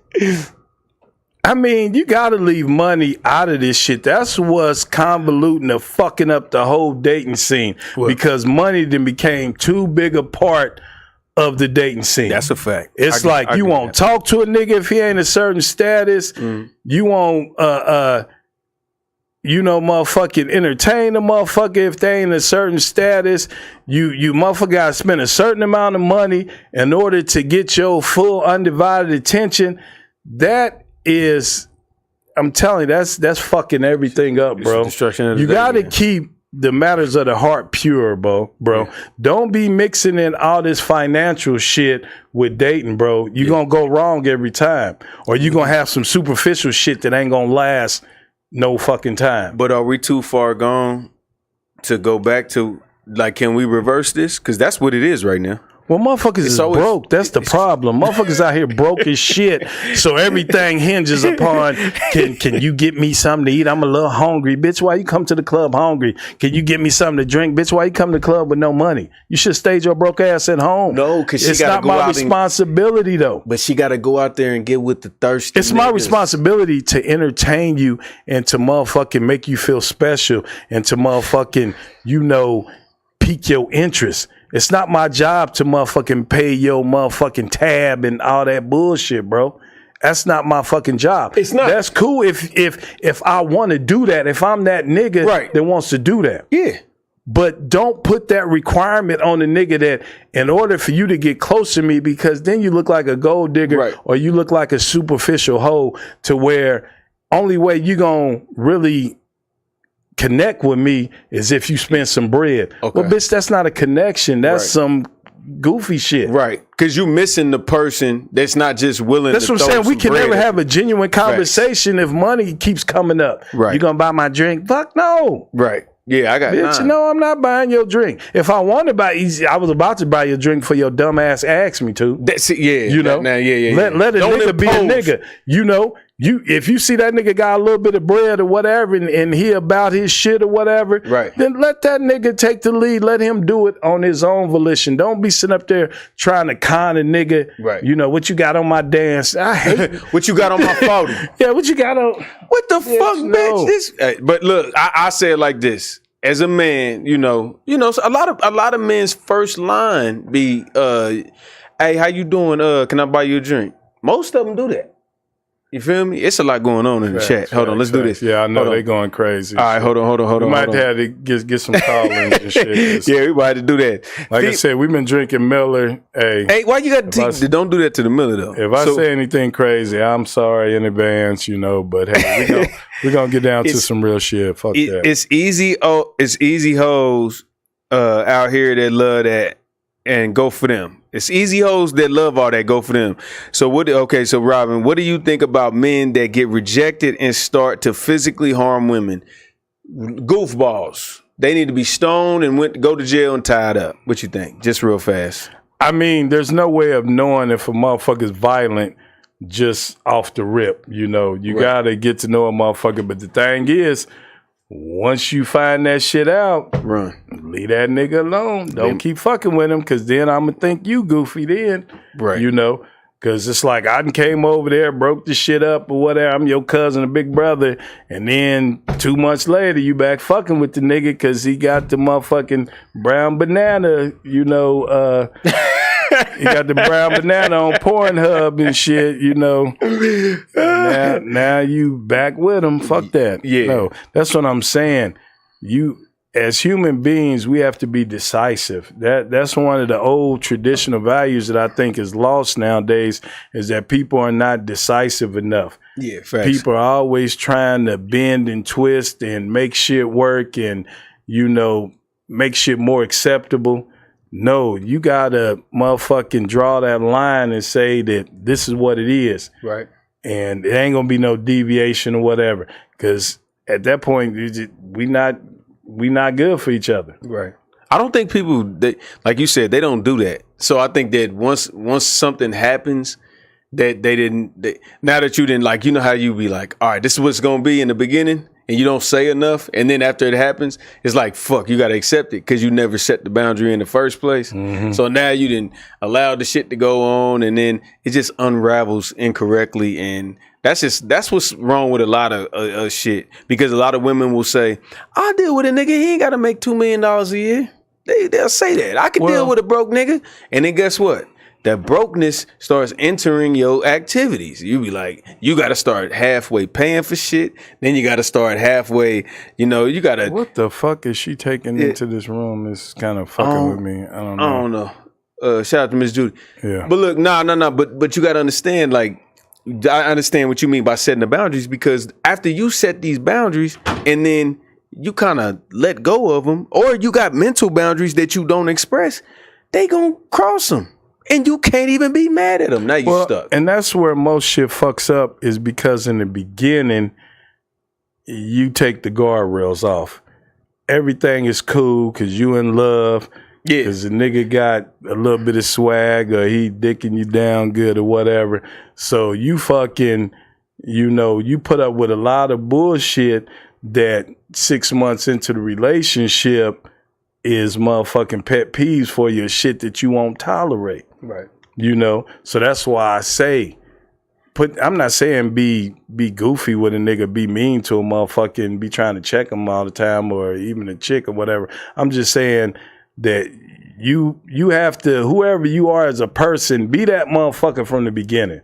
I mean, you gotta leave money out of this shit. That's what's convoluting and fucking up the whole dating scene. What? Because money then became too big a part of the dating scene. That's a fact. It's like you won't talk to a nigga if he ain't a certain status. You won't motherfucking entertain a motherfucker if they ain't a certain status. You motherfucker gotta spend a certain amount of money in order to get your full undivided attention. That is, I'm telling you, that's fucking everything up, bro. You gotta keep the matters of the heart pure, bro. Yeah. Don't be mixing in all this financial shit with dating, bro. You're gonna go wrong every time. Or you're gonna have some superficial shit that ain't gonna last no fucking time. But are we too far gone to go back to, like, can we reverse this? Because that's what it is right now. Well, motherfuckers is broke. That's the problem. Motherfuckers out here broke as shit. So everything hinges upon, can you get me something to eat? I'm a little hungry. Bitch, why you come to the club hungry? Can you get me something to drink? Bitch, why you come to the club with no money? You should stay your broke ass at home. No, because it's not my responsibility, though. But she got to go out there and get with the thirsty It's my responsibility to entertain you and to motherfucking make you feel special and to motherfucking, pique your interest. It's not my job to motherfucking pay your motherfucking tab and all that bullshit, bro. That's not my fucking job. It's not. That's cool if I want to do that. If I'm that nigga that wants to do that. Yeah. But don't put that requirement on the nigga that in order for you to get close to me, because then you look like a gold digger or you look like a superficial hoe, to where only way you gonna really connect with me is if you spend some bread. Okay. Well, bitch, that's not a connection. That's some goofy shit. Right. Because you missing the person that's not just willing that's to what I'm saying. We can bread. never have a genuine conversation if money keeps coming up. Right. You gonna buy my drink? Fuck no. Right. Yeah, I got bitch, I'm not buying your drink. If I want to buy I was about to buy your drink for your dumb ass asked me to. That's it, yeah. Let a nigga be a nigga. If you see that nigga got a little bit of bread or whatever, and he about his shit or whatever, right? Then let that nigga take the lead. Let him do it on his own volition. Don't be sitting up there trying to con a nigga. Right. You know what you got on my dance? I hate what you got on my 40. Yeah, what you got on? What the fuck, bitch? This. But look, I say it like this. As a man, you know, so a lot of men's first line be, "Hey, how you doing? Can I buy you a drink?" Most of them do that. You feel me? It's a lot going on in the chat. Hold on, let's do this. Yeah, I know they going crazy. All right, hold on. We might have to get some call-ins and shit. Yeah, we might have to do that. Like I said, we've been drinking Miller. Hey, why you got to don't do that to the Miller though? If I say anything crazy, I'm sorry in advance, but hey, we're gonna get down to some real shit. Fuck that. It's easy. It's easy hoes out here that love that and go for them. It's easy hoes that love all that, go for them. So so Robin, what do you think about men that get rejected and start to physically harm women? Goofballs. They need to be stoned and go to jail and tied up. What you think? Just real fast. I mean, there's no way of knowing if a motherfucker's violent just off the rip. You gotta get to know a motherfucker. But the thing is, once you find that shit out, run. Leave that nigga alone. Don't keep fucking with him, because then I'm going to think you goofy then. Right. Because it's like I done came over there, broke the shit up or whatever. I'm your cousin, a big brother. And then 2 months later, you back fucking with the nigga because he got the motherfucking brown banana, he got the brown banana on Pornhub and shit, Now you back with him. Fuck that. Yeah. No, that's what I'm saying. As human beings, we have to be decisive. That's one of the old traditional values that I think is lost nowadays, is that people are not decisive enough. Yeah, facts. People are always trying to bend and twist and make shit work and, make shit more acceptable. No, you gotta motherfucking draw that line and say that this is what it is. Right. And it ain't gonna be no deviation or whatever. Because at that point, we not good for each other. Right. I don't think people, like you said, they don't do that. So I think that once something happens, that now that you didn't, how you be like, all right, this is what's going to be in the beginning, and you don't say enough, and then after it happens, it's like, fuck, you got to accept it because you never set the boundary in the first place. Mm-hmm. So now you didn't allow the shit to go on, and then it just unravels incorrectly, and that's what's wrong with a lot of shit, because a lot of women will say, I'll deal with a nigga, he ain't got to make $2 million a year. They'll say that. I can deal with a broke nigga. And then guess what? That brokenness starts entering your activities. You be like, you got to start halfway paying for shit. Then you got to start halfway, you got to. What the fuck is she taking into this room? It's kind of fucking with me. I don't know. Shout out to Miss Judy. Yeah. But look, no. But you got to understand, I understand what you mean by setting the boundaries, because after you set these boundaries and then you kind of let go of them, or you got mental boundaries that you don't express, they gonna cross them. And you can't even be mad at them. Now you stuck. And that's where most shit fucks up, is because in the beginning, you take the guardrails off. Everything is cool because you in love. Yeah. Because the nigga got a little bit of swag, or he dicking you down good or whatever. So you fucking, you put up with a lot of bullshit that 6 months into the relationship is motherfucking pet peeves for you, shit that you won't tolerate. Right. So that's why I say, I'm not saying be goofy with a nigga, be mean to a motherfucker, be trying to check him all the time, or even a chick or whatever. I'm just saying that you have to, whoever you are as a person, be that motherfucker from the beginning.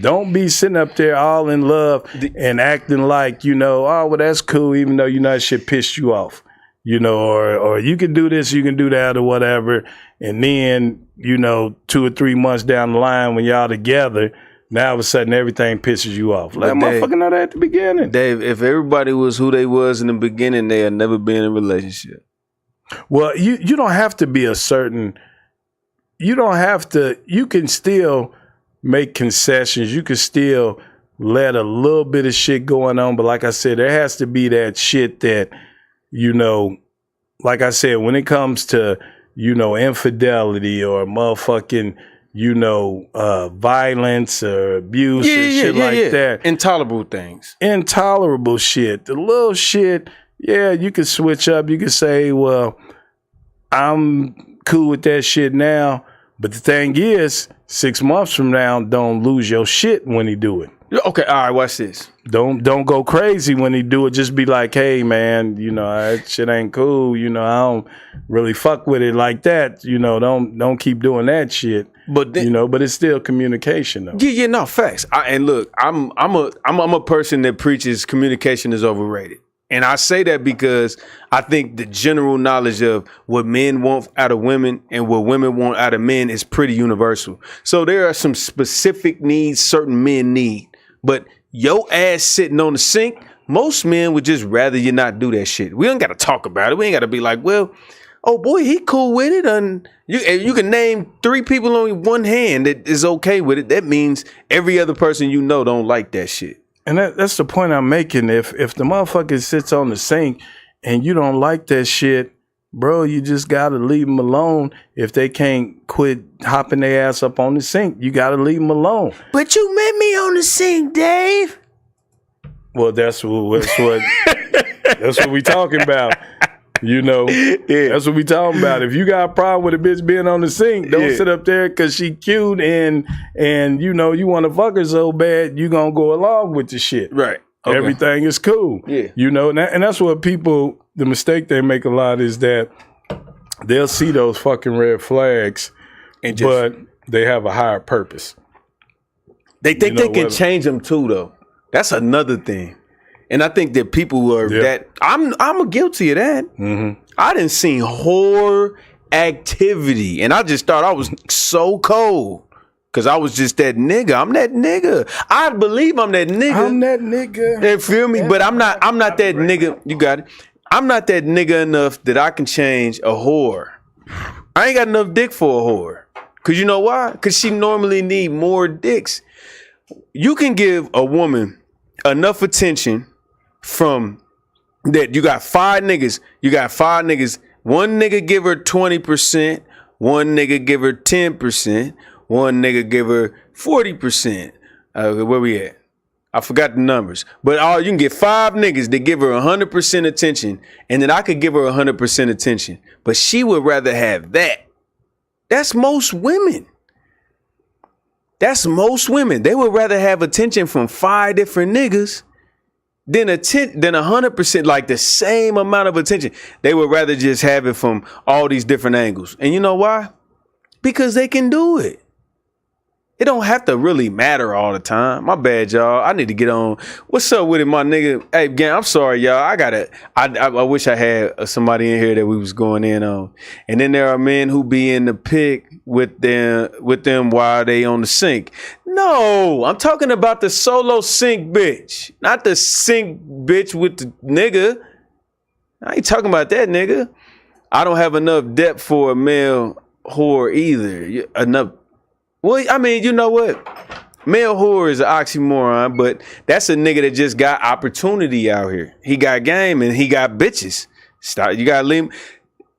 Don't be sitting up there all in love and acting like, oh, well, that's cool, even though that shit pissed you off. Or you can do this, you can do that, or whatever. And then, 2 or 3 months down the line when y'all together, now all of a sudden everything pisses you off. Let motherfucker know that at the beginning. Dave, if everybody was who they was in the beginning, they had never been in a relationship. Well, you don't have to be you can still make concessions. You can still let a little bit of shit going on. But like I said, there has to be that shit that, like I said, when it comes to, infidelity or motherfucking, violence or abuse and shit like that. Intolerable things. Intolerable shit. The little shit, you can switch up. You can say, well, I'm cool with that shit now. But the thing is, 6 months from now, don't lose your shit when he do it. Okay, all right, watch this. Don't go crazy when he do it. Just be like, hey, man, that shit ain't cool. I don't really fuck with it like that. Don't keep doing that shit. But then, but it's still communication though. Yeah, no, facts. And look, I'm a person that preaches communication is overrated. And I say that because I think the general knowledge of what men want out of women and what women want out of men is pretty universal. So there are some specific needs certain men need. But your ass sitting on the sink, most men would just rather you not do that shit. We don't got to talk about it. We ain't got to be like, well, oh boy, he cool with it. And you can name 3 people on one hand that is okay with it. That means every other person don't like that shit. And that's the point I'm making. If the motherfucker sits on the sink and you don't like that shit, bro, you just gotta leave them alone. If they can't quit hopping their ass up on the sink, you gotta leave them alone. But you met me on the sink, Dave. Well, that's what we talking about. That's what we talking about. If you got a problem with a bitch being on the sink, don't sit up there because she cute and you want to fuck her so bad, you gonna go along with the shit. Right. Okay. Everything is cool. Yeah. And that's what people, the mistake they make a lot is that they'll see those fucking red flags, but they have a higher purpose. They think they can change them too, though. That's another thing. And I think that people are that I'm guilty of that. Mm-hmm. I didn't see whore activity, and I just thought I was so cold because I was just that nigga. I'm that nigga. I believe I'm that nigga. I'm that nigga. You feel me? But I'm not that nigga. You got it. I'm not that nigga enough that I can change a whore. I ain't got enough dick for a whore. Cause you know why? Cause she normally need more dicks. You can give a woman enough attention from that. You got 5 niggas. One nigga give her 20%. One nigga give her 10%. One nigga give her 40%. Where we at? I forgot the numbers. But you can get 5 niggas that give her 100% attention. And then I could give her 100% attention. But she would rather have that. That's most women. They would rather have attention from 5 different niggas than 100%, like the same amount of attention. They would rather just have it from all these different angles. And you know why? Because they can do it. It don't have to really matter all the time. My bad, y'all. I need to get on. What's up with it, my nigga? Hey, again, I'm sorry, y'all. I wish I had somebody in here that we was going in on. And then there are men who be in the pic with them while they on the sink. No, I'm talking about the solo sink bitch, not the sink bitch with the nigga. I ain't talking about that nigga. I don't have enough depth for a male whore either. Enough. Well, I mean, you know what? Male whore is an oxymoron, but that's a nigga that just got opportunity out here. He got game and he got bitches. You gotta leave him.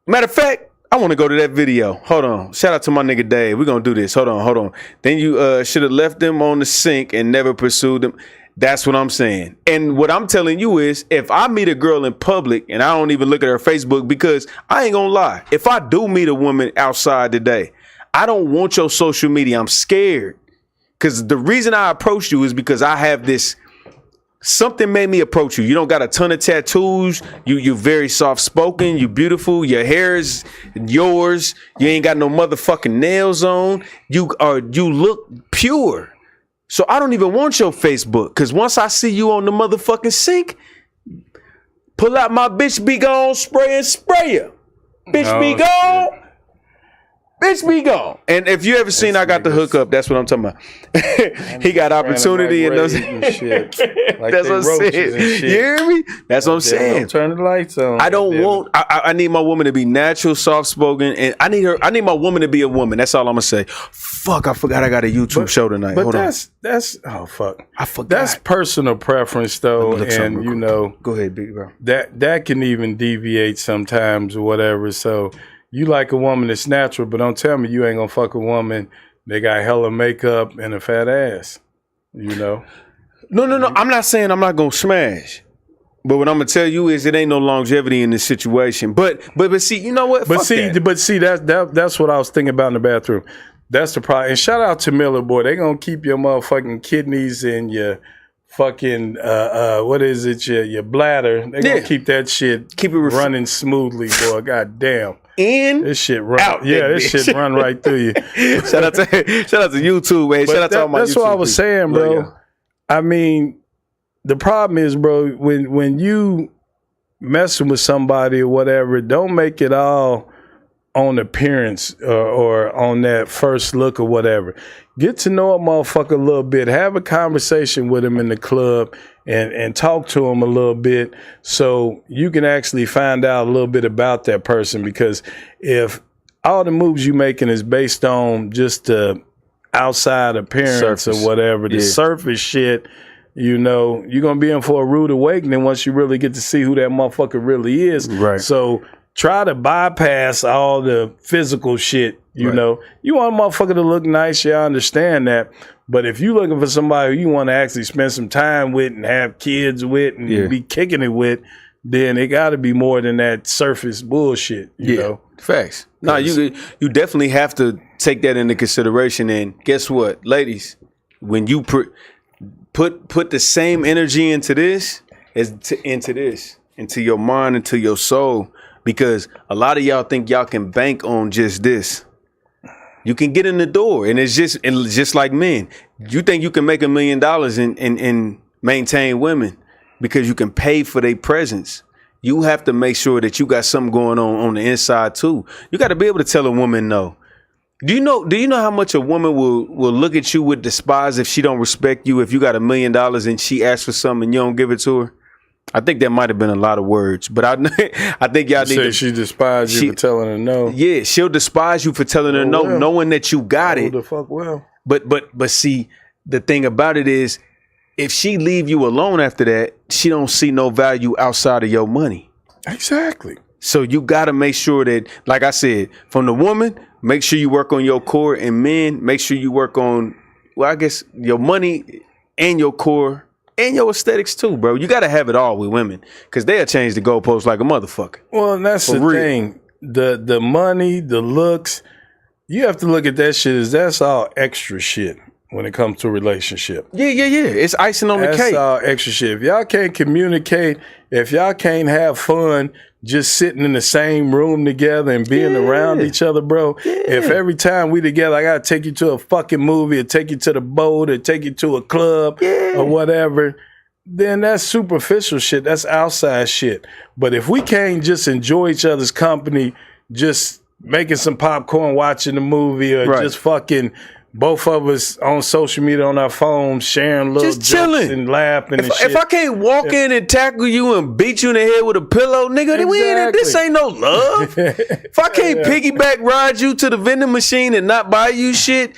Matter of fact, I want to go to that video. Hold on. Shout out to my nigga Dave. We're gonna do this. Hold on. Then you should have left them on the sink and never pursued them. That's what I'm saying. And what I'm telling you is, if I meet a girl in public and I don't even look at her Facebook, because I ain't gonna lie, if I do meet a woman outside today, I don't want your social media. I'm scared. Because the reason I approached you is because I have this, something made me approach you. You don't got a ton of tattoos. You very soft spoken. You beautiful. Your hair is yours. You ain't got no motherfucking nails on. You look pure. So I don't even want your Facebook. Because once I see you on the motherfucking sink, pull out my bitch be gone spray and sprayer. Bitch be gone. Bitch be gone. And if you ever seen I got the hookup, that's what I'm talking about. He got opportunity and those shit. Like that's what I'm saying. You hear me? That's what I'm saying. Turn the lights on. I don't want. I need my woman to be natural, soft spoken, and I need my woman to be a woman. That's all I'm gonna say. Fuck, I forgot I got a YouTube show tonight. But Hold that's oh fuck. I forgot. That's personal preference though, and you know. Go ahead, big bro. That can even deviate sometimes or whatever. So. You like a woman that's natural, but don't tell me you ain't gonna fuck a woman they got hella makeup and a fat ass. You know. No. I'm not saying I'm not gonna smash. But what I'm gonna tell you is it ain't no longevity in this situation. But see, you know what? But see, that's what I was thinking about in the bathroom. That's the problem. And shout out to Miller, boy. They gonna keep your motherfucking kidneys and your fucking what is it? Your bladder. They gonna keep that shit running smoothly, boy. God damn. In this shit run out. This shit run right through you. shout out to YouTube, man. Shout out to all my That's YouTube what I was saying, bro. Yeah. I mean, the problem is, bro, when you messing with somebody or whatever, don't make it all on appearance or on that first look or whatever. Get to know a motherfucker a little bit. Have a conversation with him in the club and talk to him a little bit so you can actually find out a little bit about that person. Because if all the moves you making is based on just the outside appearance or whatever, the surface shit, you know, you're going to be in for a rude awakening once you really get to see who that motherfucker really is. Right. So try to bypass all the physical shit, you know. You want a motherfucker to look nice, I understand that. But if you're looking for somebody who you want to actually spend some time with and have kids with and be kicking it with, then it got to be more than that surface bullshit, you know. Facts. No, you definitely have to take that into consideration. And guess what, ladies? When you put the same energy into this into your mind, into your soul, because a lot of y'all think y'all can bank on just this. You can get in the door, and it's just like men. You think you can make $1 million and maintain women because you can pay for their presence. You have to make sure that you got something going on the inside too. You got to be able to tell a woman no. Do you know how much a woman will look at you with despise if she don't respect you, if you got $1 million and she asks for something and you don't give it to her? I think that might have been a lot of words, but I think y'all need to. She despised you for telling her no. Yeah, she'll despise you for telling her no, knowing that you got it. The fuck well. But see, the thing about it is, if she leave you alone after that, she don't see no value outside of your money. Exactly. So you got to make sure that, like I said, from the woman, make sure you work on your core, and men, make sure you work on, well, I guess your money and your core and your aesthetics too, bro. You got to have it all with women because they'll change the goalposts like a motherfucker. Well, and that's the thing. The money, the looks, you have to look at that shit as that's all extra shit when it comes to a relationship. Yeah. It's icing on the cake. That's all extra shit. If y'all can't communicate, if y'all can't have fun just sitting in the same room together and being around each other, bro. If every time we together, I got to take you to a fucking movie or take you to the boat or take you to a club or whatever, then that's superficial shit. That's outside shit. But if we can't just enjoy each other's company, just making some popcorn, watching the movie, or just fucking both of us on social media on our phones, sharing little just chilling and laughing and shit. If I can't walk in and tackle you and beat you in the head with a pillow, nigga, then we ain't, this ain't no love. If I can't piggyback ride you to the vending machine and not buy you shit,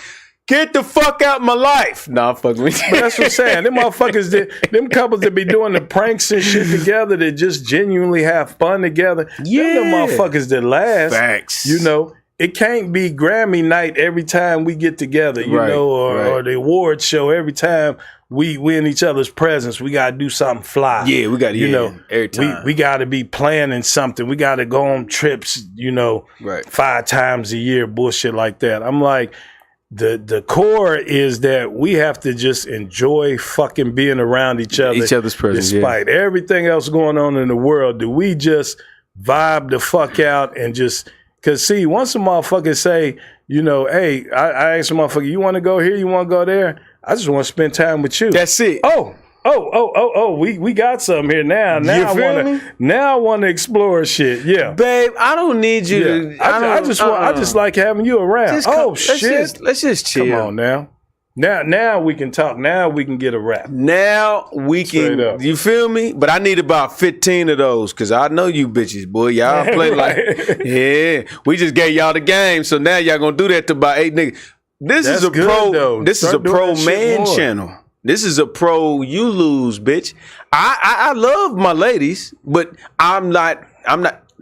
get the fuck out my life. Nah, fuck me. But that's what I'm saying. Them motherfuckers, them couples that be doing the pranks and shit together that just genuinely have fun together. Yeah. Them motherfuckers that last. Facts. You know, it can't be Grammy night every time we get together, you know, or the award show every time we in each other's presence. We got to do something fly. Yeah, we got to, you know, every time. We got to be planning something. We got to go on trips, you know, 5 times a year, bullshit like that. I'm like, the core is that we have to just enjoy fucking being around each other's presence, despite everything else going on in the world. Do we just vibe the fuck out and just, because see, once a motherfucker say, you know, hey, I ask a motherfucker, you want to go here, you want to go there, I just want to spend time with you. That's it. We got something here now. Now I want to explore shit. Yeah, babe, I don't need you to. I just like having you around. Let's just chill. Come on now. Now we can talk. Now we can get a rap. Now we can. You feel me? But I need about 15 of those because I know you bitches, boy. Y'all play like, we just gave y'all the game, so now y'all gonna do that to about 8 niggas. This is a pro man channel. This is a pro you lose, bitch. I love my ladies, but I'm not.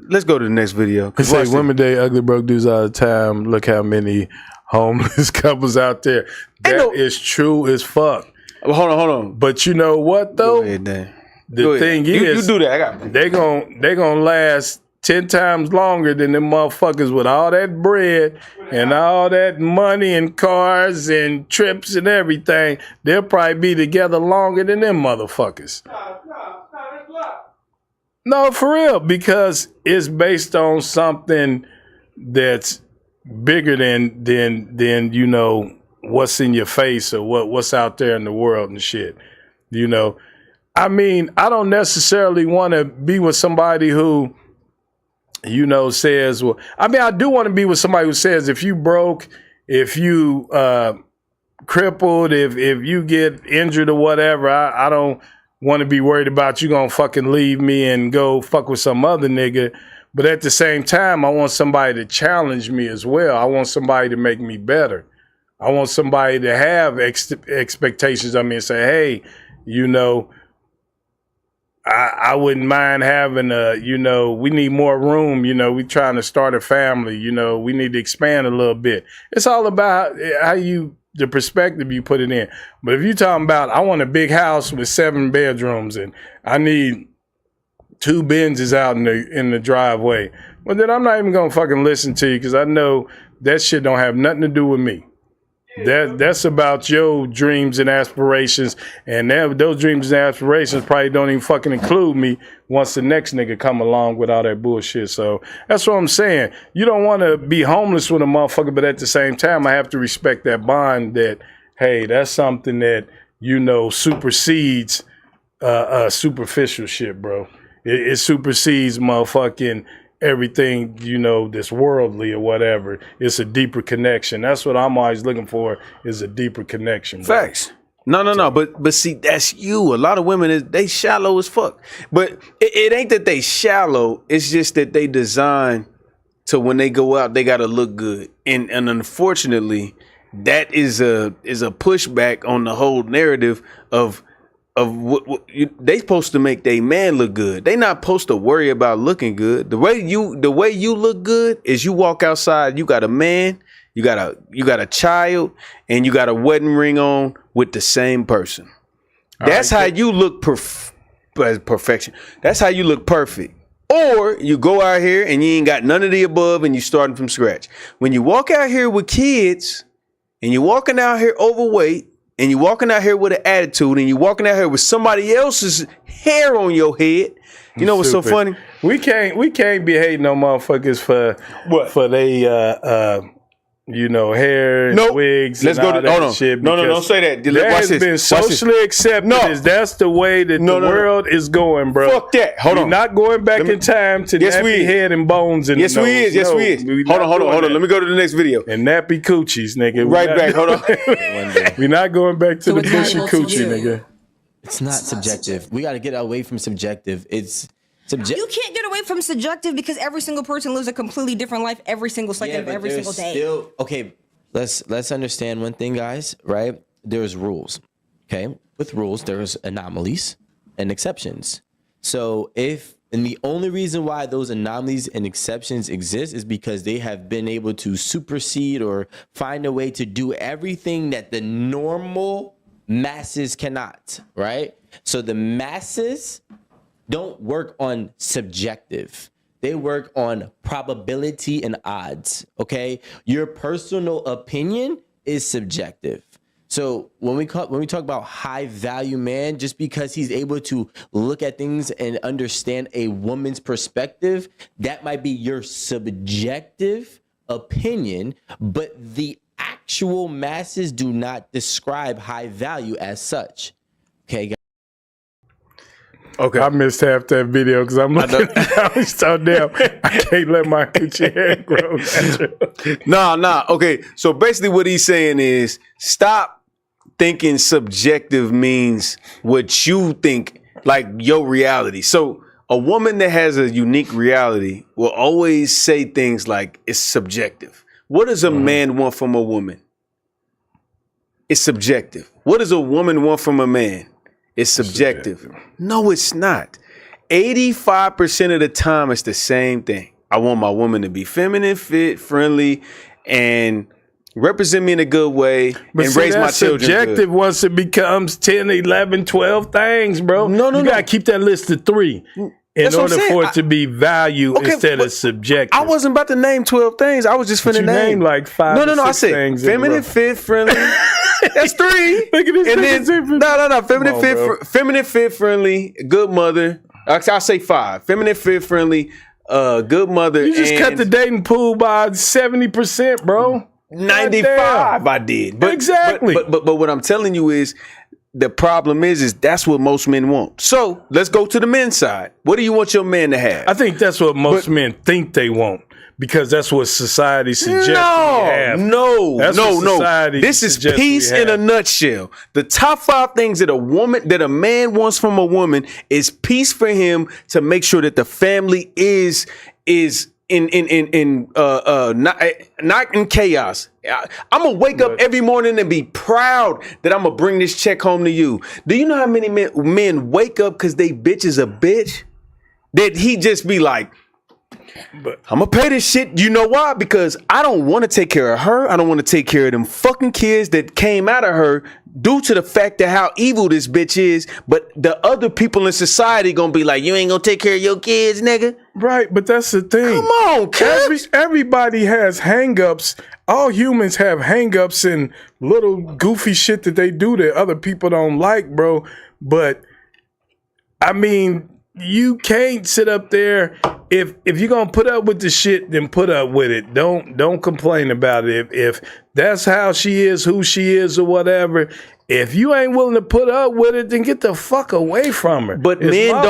Let's go to the next video. Say Women Day, ugly broke dudes all the time. Look how many homeless couples out there. That is true as fuck. Well, hold on. But you know what though? Go ahead, Dan. The thing is, you do that. I got they gonna last 10 times longer than them motherfuckers with all that bread and all that money and cars and trips and everything. They'll probably be together longer than them motherfuckers. No, for real, because it's based on something that's bigger than you know what's in your face or what's out there in the world and shit. You know, I mean, I don't necessarily want to be with somebody who, you know, says, well, I mean, I do want to be with somebody who says, if you broke, if you crippled, if you get injured or whatever, I don't want to be worried about you gonna fucking leave me and go fuck with some other nigga. But at the same time, I want somebody to challenge me as well. I want somebody to make me better. I want somebody to have expectations of me and say, hey, you know, I wouldn't mind having you know, we need more room. You know, we trying to start a family. You know, we need to expand a little bit. It's all about how the perspective you put it in. But if you're talking about, I want a big house with 7 bedrooms and I need 2 Benzes out in the driveway, well, then I'm not even going to fucking listen to you because I know that shit don't have nothing to do with me. That's about your dreams and aspirations, and those dreams and aspirations probably don't even fucking include me once the next nigga come along with all that bullshit. So that's what I'm saying. You don't want to be homeless with a motherfucker, but at the same time, I have to respect that bond that, hey, that's something that, you know, supersedes superficial shit, bro. It supersedes motherfucking everything, you know, that's worldly or whatever. It's a deeper connection. That's what I'm always looking for, is a deeper connection. Bro. Facts. No. But see, that's you. A lot of women, they shallow as fuck. But it ain't that they shallow. It's just that they design to when they go out, they got to look good. And unfortunately, that is a pushback on the whole narrative of what they supposed to make their man look good. They not supposed to worry about looking good. The way you look good is you walk outside, you got a man, you got a child, and you got a wedding ring on with the same person. That's how you look perfection. That's how you look perfect. Or you go out here and you ain't got none of the above and you starting from scratch. When you walk out here with kids and you're walking out here overweight, and you're walking out here with an attitude, and you're walking out here with somebody else's hair on your head. You know what's so funny? We can't be hating no motherfuckers for what? For they you know, hair, wigs. Let's go to hold on. Shit, no, don't say that. That has been socially accepted. No, that's the way that the world is going, bro. Fuck that. Hold on. We're not going back in time to nappy head and bones and yes, we is. Yes, we is. Hold on. Let me go to the next video. And nappy coochies, nigga. Right back. Hold on. We're not going back to the bushy coochie, nigga. It's not subjective. We got to get away from subjective. It's you can't get away from subjective because every single person lives a completely different life every single second of every single day. Okay, let's understand one thing, guys, right? There's rules, okay? With rules, there's anomalies and exceptions. So and the only reason why those anomalies and exceptions exist is because they have been able to supersede or find a way to do everything that the normal masses cannot, right? So the masses don't work on subjective. They work on probability and odds, okay? Your personal opinion is subjective. So when we talk about high value man, just because he's able to look at things and understand a woman's perspective, that might be your subjective opinion, but the actual masses do not describe high value as such. Okay, guys. Okay, I missed half that video because I'm looking down so damn. I can't let my coochie hair grow. Nah. Okay, so basically what he's saying is stop thinking subjective means what you think, like your reality. So a woman that has a unique reality will always say things like it's subjective. What does a man want from a woman? It's subjective. What does a woman want from a man? It's subjective. No, it's not. 85% of the time, it's the same thing. I want my woman to be feminine, fit, friendly, and represent me in a good way, but and see, raise my that's children subjective good. once it becomes 10, 11, 12 things, bro. No, you gotta keep that list of 3 in order for it to be value instead of subjective. I wasn't about to name 12 things. I was just finna you name named like 5 No, or 6 I said things feminine, fit, friendly. That's 3. Look at this. And then no, feminine, on, fit, feminine, fit, friendly, good mother. I'll say 5. Feminine, fit, friendly, good mother. You just cut the dating pool by 70%, bro. 95. I did, but exactly. But what I'm telling you is, the problem is that's what most men want. So let's go to the men's side. What do you want your man to have? I think that's what most men think they want, because that's what society suggests we have. No. Society This is suggests peace we in a have. nutshell. The top 5 things that a man wants from a woman is peace for him, to make sure that the family is not in chaos. I'm gonna wake up every morning and be proud that I'm gonna bring this check home to you. Do you know how many men wake up because they bitch is a bitch? That he just be like, I'm gonna pay this shit. You know why? Because I don't want to take care of her. I don't want to take care of them fucking kids that came out of her due to the fact that how evil this bitch is. But the other people in society gonna be like, you ain't gonna take care of your kids, nigga. Right, but that's the thing. Come on, cuz. Everybody has hang-ups. All humans have hang-ups and little goofy shit that they do that other people don't like, bro. But I mean, you can't sit up there. If you're gonna put up with the shit, then put up with it. Don't complain about it. If that's how she is, who she is, or whatever. If you ain't willing to put up with it, then get the fuck away from her. But men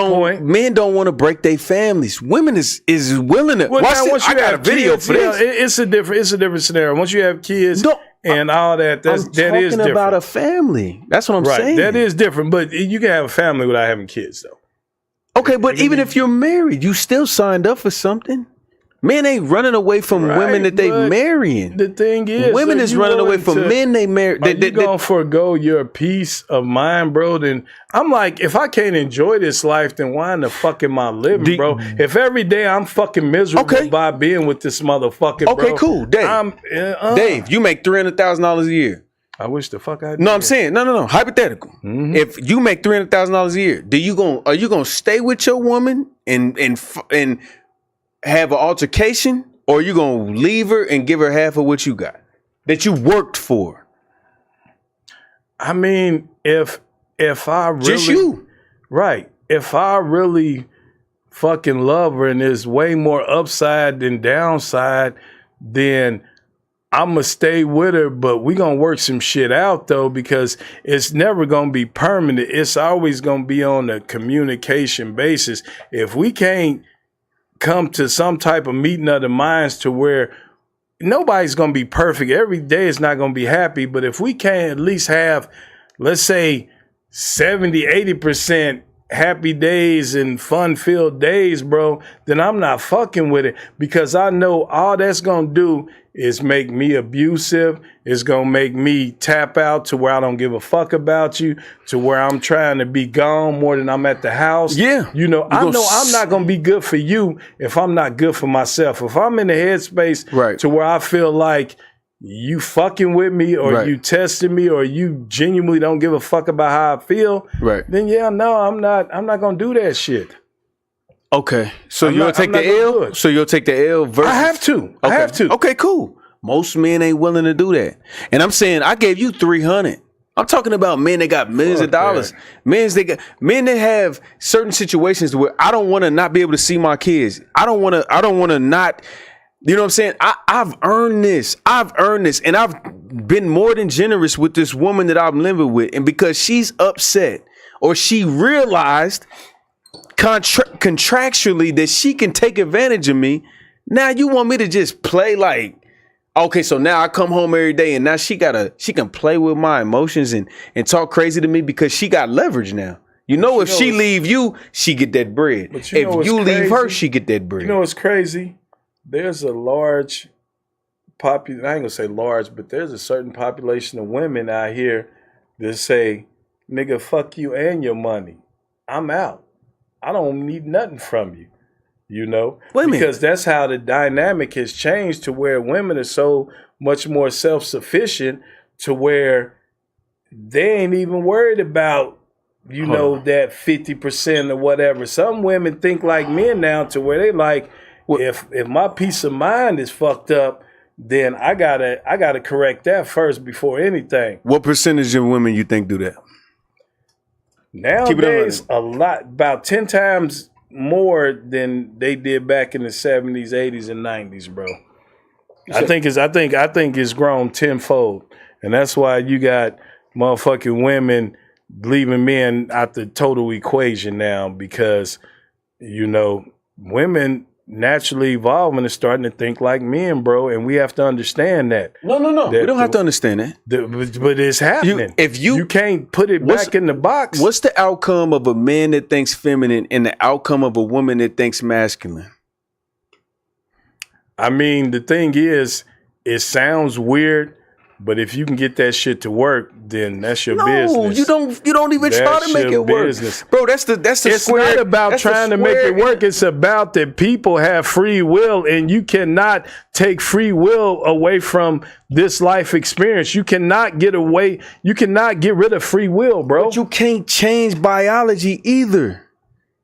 don't want to break their families. Women is willing to. Well, now, once you I got a have video kids, for this. It's a different scenario. Once you have kids and all that, that is different. Talking about a family. That's what I'm saying. That is different. But you can have a family without having kids, though. Okay, but even if you're married, you still signed up for something. Men ain't running away from women that they marrying. The thing is, women is running away from men they marry. Are you gonna forego your peace of mind, bro? Then I'm like, if I can't enjoy this life, then why in the fuck am I living, bro? If every day I'm fucking miserable by being with this motherfucker, bro. Okay, cool, Dave. Dave, you make $300,000 a year. I wish the fuck I did. No, I'm saying no. Hypothetical. Mm-hmm. If you make $300,000 a year, are you gonna stay with your woman and have an altercation, or are you gonna leave her and give her half of what you got that you worked for? I mean, if I really just you, right? If I really fucking love her and there's way more upside than downside, then I'm gonna stay with her, but we gonna work some shit out though, because it's never gonna be permanent. It's always gonna be on a communication basis. If we can't come to some type of meeting of the minds to where nobody's gonna be perfect, every day is not gonna be happy, but if we can't at least have, let's say, 70-80% happy days and fun-filled days, bro, then I'm not fucking with it, because I know all that's gonna do is make me abusive. It's gonna make me tap out to where I don't give a fuck about you, to where I'm trying to be gone more than I'm at the house. Yeah. You know, I know I'm not gonna be good for you if I'm not good for myself. If I'm in the headspace to where I feel like you fucking with me, or you testing me, or you genuinely don't give a fuck about how I feel, then I'm not gonna do that shit. Okay, so you'll take the L. So you'll take the L. Versus... I have to. I have to. Okay, cool. Most men ain't willing to do that, and I'm saying I gave you 300. I'm talking about men that got millions of dollars. Men that have certain situations where I don't want to not be able to see my kids. I don't want to not. You know what I'm saying? I've earned this. And I've been more than generous with this woman that I'm living with, and because she's upset or she realized contractually that she can take advantage of me. Now you want me to just play like, okay, so now I come home every day and now she can play with my emotions and talk crazy to me because she got leverage now. You know, if she leave you, she get that bread. If you leave her, she get that bread. You know what's crazy? There's a large population, I ain't gonna say large, but there's a certain population of women out here that say, nigga, fuck you and your money. I'm out. I don't need nothing from you. You know, Wait a minute. because that's how the dynamic has changed to where women are so much more self-sufficient to where they ain't even worried about, you know, that 50% or whatever. Some women think like men now to where they like, if my peace of mind is fucked up, then I gotta correct that first before anything. What percentage of women you think do that? Nowadays, a lot, about 10 times more than they did back in the 70s, 80s, and 90s, bro. I think it's grown tenfold. And that's why you got motherfucking women leaving men out the total equation now, because, you know, women naturally evolving and starting to think like men, bro, and we have to understand that. No. We don't have to understand that. But it's happening. You can't put it back in the box. What's the outcome of a man that thinks feminine and the outcome of a woman that thinks masculine? I mean, the thing is, it sounds weird, but if you can get that shit to work, then that's your business. You don't even try to make it work. Bro, that's the It's square. not about trying to make it work. It's about that people have free will, and you cannot take free will away from this life experience. You cannot get rid of free will, bro. But you can't change biology either.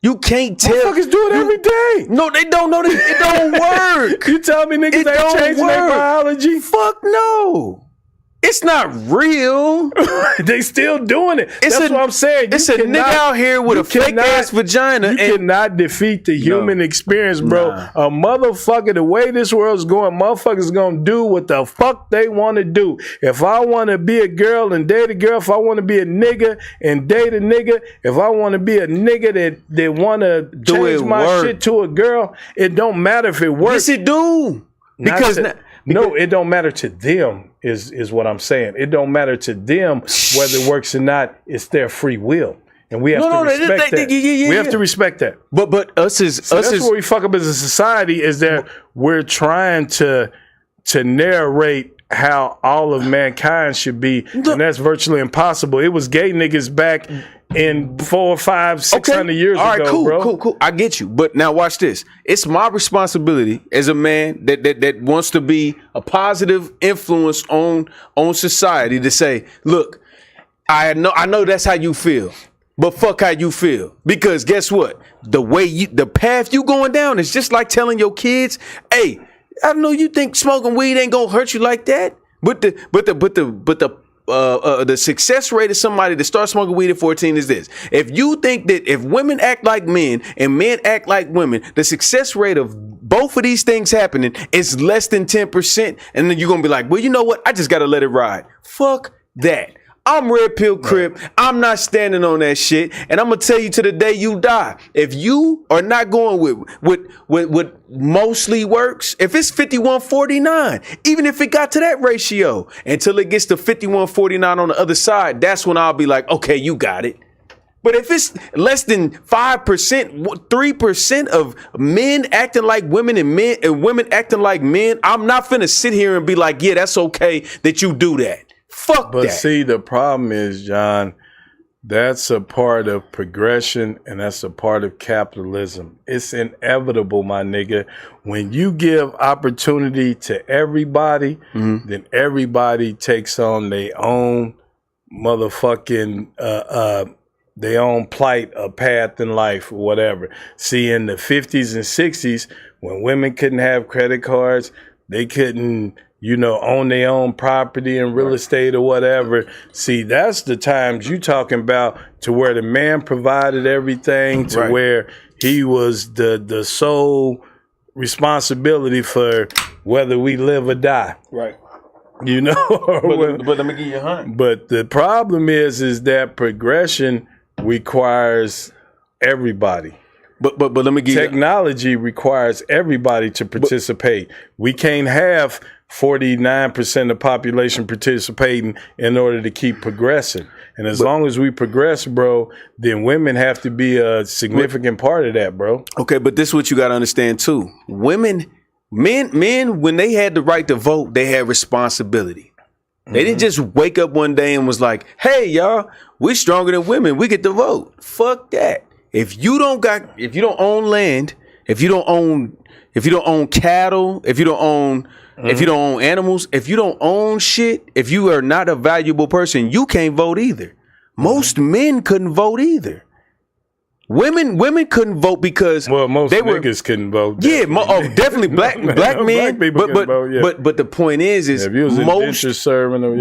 You can't tell. Motherfuckers do it every day. No, they don't know. It don't work. You tell me niggas ain't changing their biology? Fuck no. It's not real. They still doing it. That's what I'm saying. It's a nigga out here with a fake ass vagina. You cannot defeat the human experience, bro. A motherfucker, the way this world's going, motherfuckers gonna do what the fuck they want to do. If I want to be a girl and date a girl, if I want to be a nigga and date a nigga, if I want to be a nigga that want to change my shit to a girl, it don't matter if it works. Yes, it do. Because no, it don't matter to them. Is what I'm saying. It don't matter to them whether it works or not. It's their free will, and we have to respect that. We have to respect that. But that's where we fuck up as a society, is that we're trying to narrate how all of mankind should be, and that's virtually impossible. It was gay niggas back in 400, 500, 600 years ago, bro. Cool. I get you. But now watch this. It's my responsibility as a man that wants to be a positive influence on society to say, look, I know that's how you feel, but fuck how you feel. Because guess what? The path you going down is just like telling your kids, hey, I know you think smoking weed ain't gonna hurt you like that, but the success rate of somebody that starts smoking weed at 14 is this. If you think that if women act like men and men act like women, the success rate of both of these things happening is less than 10%, and then you're gonna be like, well, you know what? I just gotta let it ride. Fuck that. I'm Red Pill Crip. I'm not standing on that shit. And I'm gonna tell you to the day you die. If you are not going with what mostly works, if it's 51-49, even if it got to that ratio, until it gets to 51-49 on the other side, that's when I'll be like, okay, you got it. But if it's less than 5%, 3% of men acting like women and women acting like men, I'm not finna sit here and be like, yeah, that's okay that you do that. Fuck but that. See, the problem is, John, that's a part of progression and that's a part of capitalism. It's inevitable, my nigga. When you give opportunity to everybody, then everybody takes on their own motherfucking their own plight, a path in life, or whatever. See, in the 50s and 60s, when women couldn't have credit cards, they couldn't, own their own property and real estate or whatever. See, that's the times you talking about, to where the man provided everything, to where he was the sole responsibility for whether we live or die. Right. But let me give you $100. But the problem is that progression requires everybody. But let me give technology requires everybody to participate. We can't have 49% of the population participating in order to keep progressing. And as long as we progress, bro, then women have to be a significant part of that, bro. Okay, but this is what you got to understand too. Men, when they had the right to vote, they had responsibility. They didn't just wake up one day and was like, hey, y'all, we're stronger than women. We get to vote. Fuck that. If you don't own land if you don't own cattle, if you don't own animals, if you don't own shit, if you are not a valuable person, you can't vote either. Most men couldn't vote either. Women couldn't vote because most niggas couldn't vote. Definitely. Definitely black men. Black people couldn't vote, yeah. But the point is if you was indentured serving them,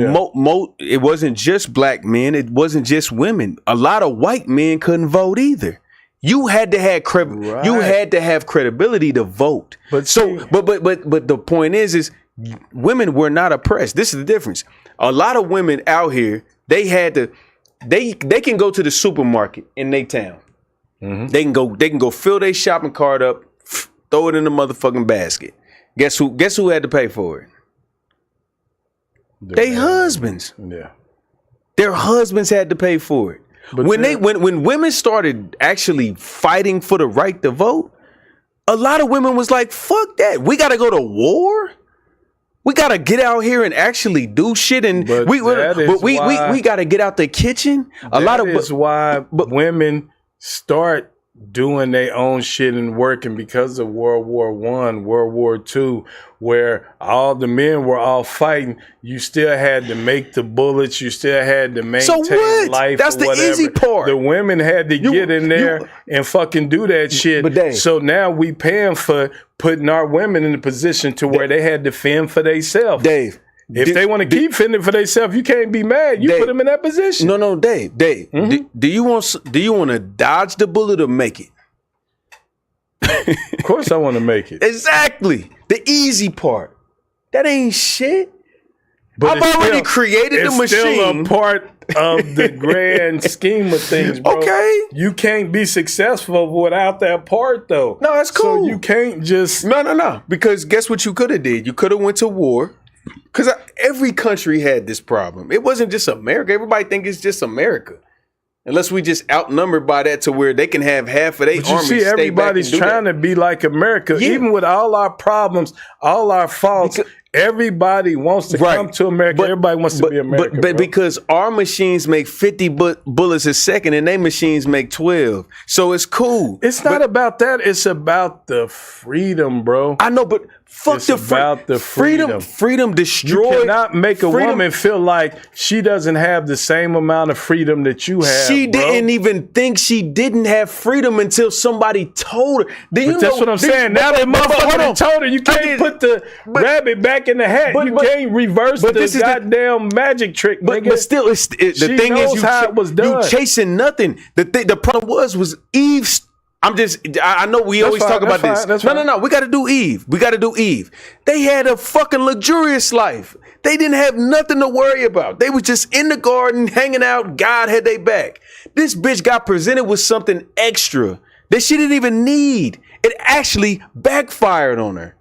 it wasn't just black men. It wasn't just women. A lot of white men couldn't vote either. You had to have you had to have credibility to vote. But the point is women were not oppressed. This is the difference. A lot of women out here, they can go to the supermarket in their town. Mm-hmm. They can go fill their shopping cart up, throw it in the motherfucking basket. Guess who had to pay for it? Their husbands. Yeah. Their husbands had to pay for it. But when women started actually fighting for the right to vote, a lot of women was like, fuck that. We gotta go to war. We gotta get out here and actually do shit, and we gotta get out the kitchen. Why women start doing their own shit and working because of World War I, World War II, where all the men were all fighting. You still had to make the bullets. You still had to maintain life. That's the easy part. The women had to get in there and fucking do that shit. But Dave, so now we paying for putting our women in a position to where they had to fend for themselves. Dave. If they want to keep fending for themselves, you can't be mad. You put them in that position. No, Dave. Mm-hmm. Do you want to dodge the bullet or make it? Of course, I want to make it. Exactly. The easy part. That ain't shit. But I've already created the machine. It's still a part of the grand scheme of things, bro. Okay. You can't be successful without that part, though. No, that's cool. So you can't just... No. Because guess what you could have did? You could have went to war. Because every country had this problem. It wasn't just America. Everybody think it's just America. Unless we just outnumbered by that to where they can have half of their army. You see, everybody's trying to be like America. Yeah. Even with all our problems, all our faults, everybody wants to come to America. Everybody wants to be America. But because our machines make 50 bullets a second and their machines make 12. So it's cool. It's not about that. It's about the freedom, bro. I know, but fuck it's about the freedom. Freedom destroyed. You cannot make a woman feel like she doesn't have the same amount of freedom that you have. She didn't even think she didn't have freedom until somebody told her. That's what I'm saying. Now that motherfucker told her, you can't put the rabbit back in the hat. You can't reverse the goddamn magic trick. But still, the thing is, you chasing nothing. The problem was Eve. I know we always talk about this. No. We got to do Eve. They had a fucking luxurious life. They didn't have nothing to worry about. They was just in the garden, hanging out. God had their back. This bitch got presented with something extra that she didn't even need. It actually backfired on her.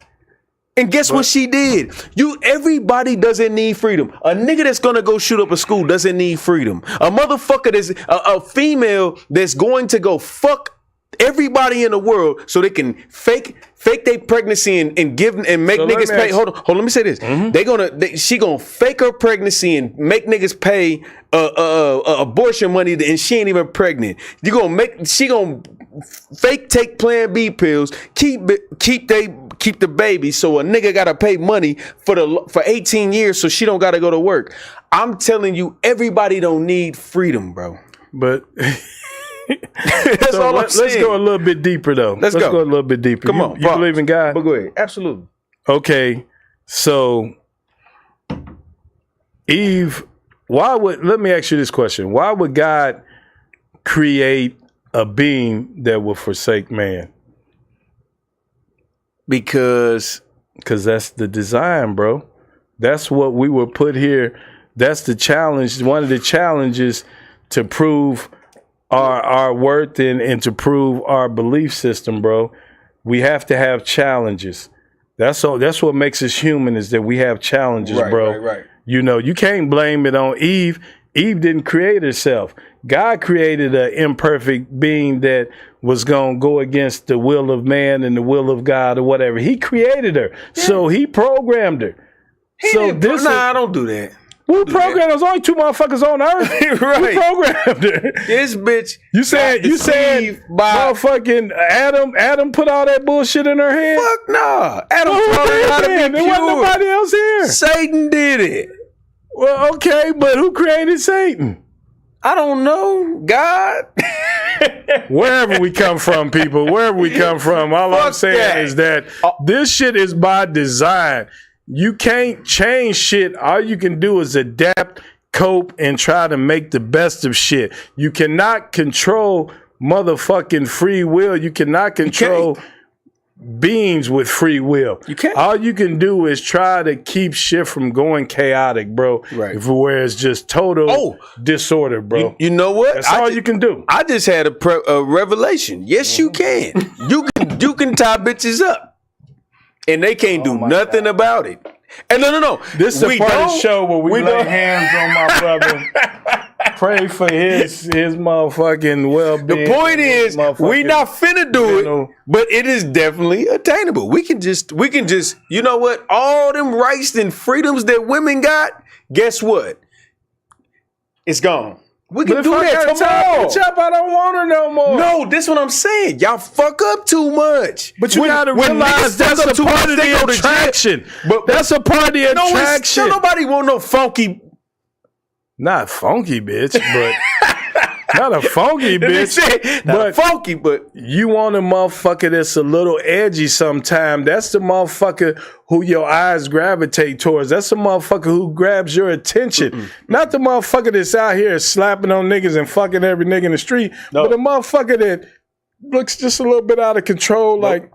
And guess what she did? Everybody doesn't need freedom. A nigga that's gonna go shoot up a school doesn't need freedom. A motherfucker that's a female that's going to go fuck everybody in the world so they can fake their pregnancy and give and make niggas pay. Hold on, let me say this. Mm-hmm. She gonna fake her pregnancy and make niggas pay abortion money and she ain't even pregnant. She gonna fake take Plan B pills, keep the baby, so a nigga gotta pay money for 18 years so she don't gotta go to work. I'm telling you, everybody don't need freedom, bro. But let's go a little bit deeper, though. Let's go a little bit deeper. Come on. You believe in God? But go ahead. Absolutely. Okay. So, Eve, let me ask you this question. Why would God create a being that will forsake man? Because that's the design, bro. That's what we were put here. That's the challenge. One of the challenges to prove our worth and to prove our belief system, bro. We have to have challenges. That's what makes us human, is that we have challenges, bro. Right. You know, you can't blame it on Eve. Eve didn't create herself. God created an imperfect being that was going to go against the will of man and the will of God or whatever. He created her. Yeah. So he programmed her. I don't do that. Who programmed? There's only 2 motherfuckers on Earth. Right. Who programmed it? This bitch. You said motherfucking Adam put all that bullshit in her head? Fuck no. Adam Well, who taught her did how to then? be There wasn't pure. nobody else here. Satan did it. Well, okay, but who created Satan? I don't know. God. Wherever we come from, people, wherever we come from, all I'm saying is that this shit is by design. You can't change shit. All you can do is adapt, cope, and try to make the best of shit. You cannot control motherfucking free will. You cannot control beings with free will. You can't. All you can do is try to keep shit from going chaotic, bro. Right. Where it's just total disorder, bro. You know what? That's all you can do. I just had a revelation. Yes, you can. You can tie bitches up. And they can't do nothing about it. And no. This is a part of the show where we lay hands on my brother. Pray for his motherfucking well-being. The point is, we not finna do it, but it is definitely attainable. We can just, you know what? All them rights and freedoms that women got, guess what? It's gone. We can do that tomorrow. I don't want her no more. No, this what I'm saying. Y'all fuck up too much. But you gotta realize that's a part of the attraction. But that's a part of the attraction. Nobody want no funky. Not funky, bitch, but not a funky bitch. Not funky, but you want a motherfucker that's a little edgy sometime. That's the motherfucker who your eyes gravitate towards. That's the motherfucker who grabs your attention. Not the motherfucker that's out here slapping on niggas and fucking every nigga in the street, but the motherfucker that looks just a little bit out of control, like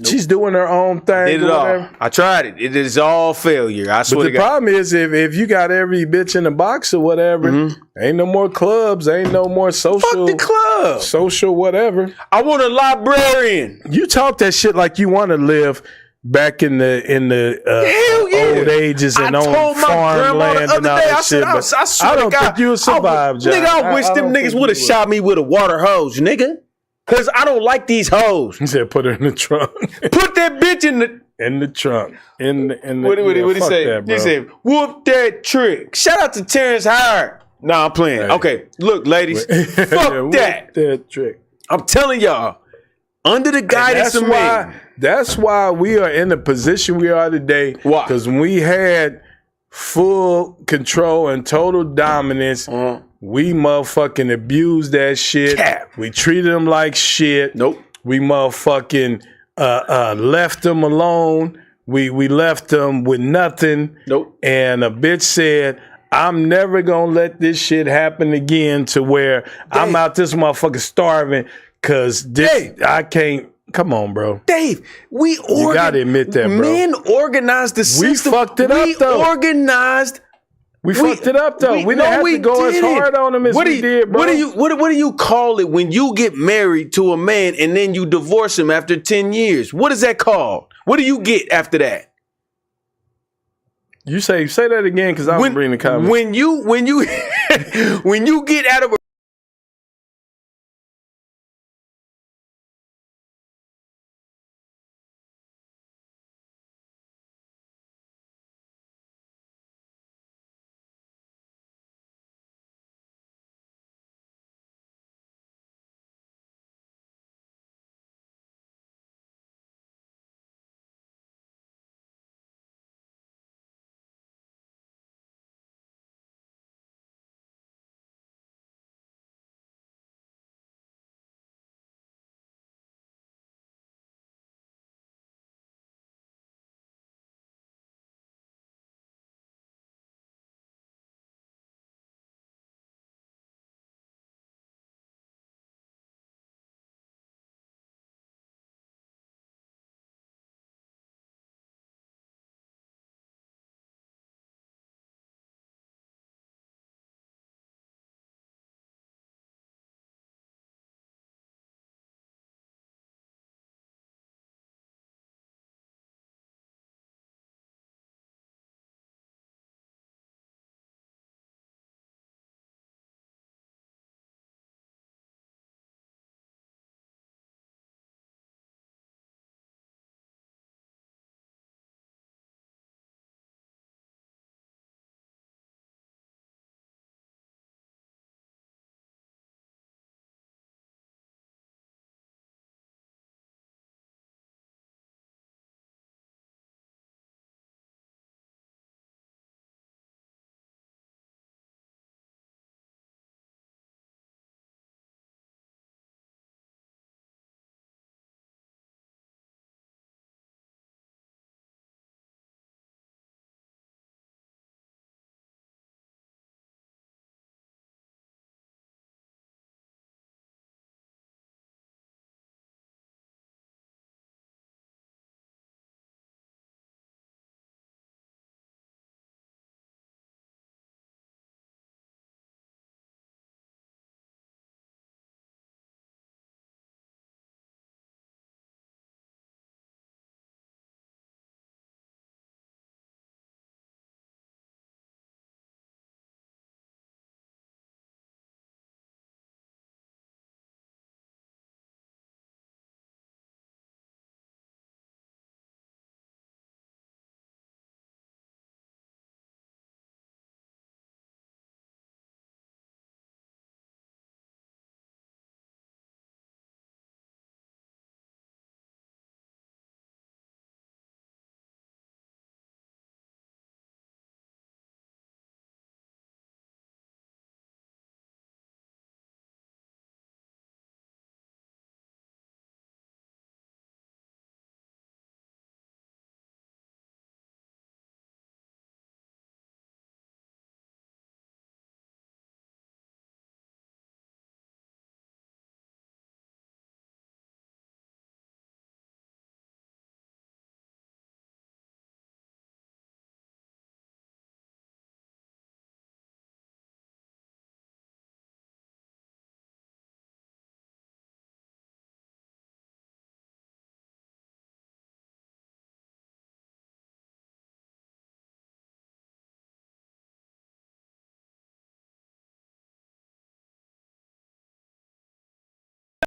she's doing her own thing. Did it all. I tried it. It is all failure. I swear But to the God. problem is if you got every bitch in the box or whatever, ain't no more clubs, ain't no more social. Fuck the club. Social whatever. I want a librarian. You talk that shit like you want to live back in the old ages and on farmland and all that shit. But I don't think you'll survive, John. Nigga, I wish them niggas would have shot me with a water hose, nigga. Cause I don't like these hoes. He said, "Put her in the trunk. Put that bitch in the trunk. In the what he say? That, he said, "Whoop that trick." Shout out to Terrence Howard. Nah, I'm playing. Hey. Okay, look, ladies, fuck that. That trick. I'm telling y'all, under the guidance of men. That's why we are in the position we are today. Why? Because when we had full control and total dominance. We motherfucking abused that shit. Cap. We treated them like shit. Nope. We motherfucking left them alone. We left them with nothing. Nope. And a bitch said, I'm never gonna let this shit happen again to where I'm out this motherfucker starving because I can't. Come on, bro. Dave, you gotta admit that, bro. Men organized the system. We fucked it up, though. We fucked it up though. We didn't have to go as hard on them as we did, bro. What do you call it when you get married to a man and then you divorce him after 10 years? What is that called? What do you get after that? You say that again because I was reading the comments. When you when you get out of a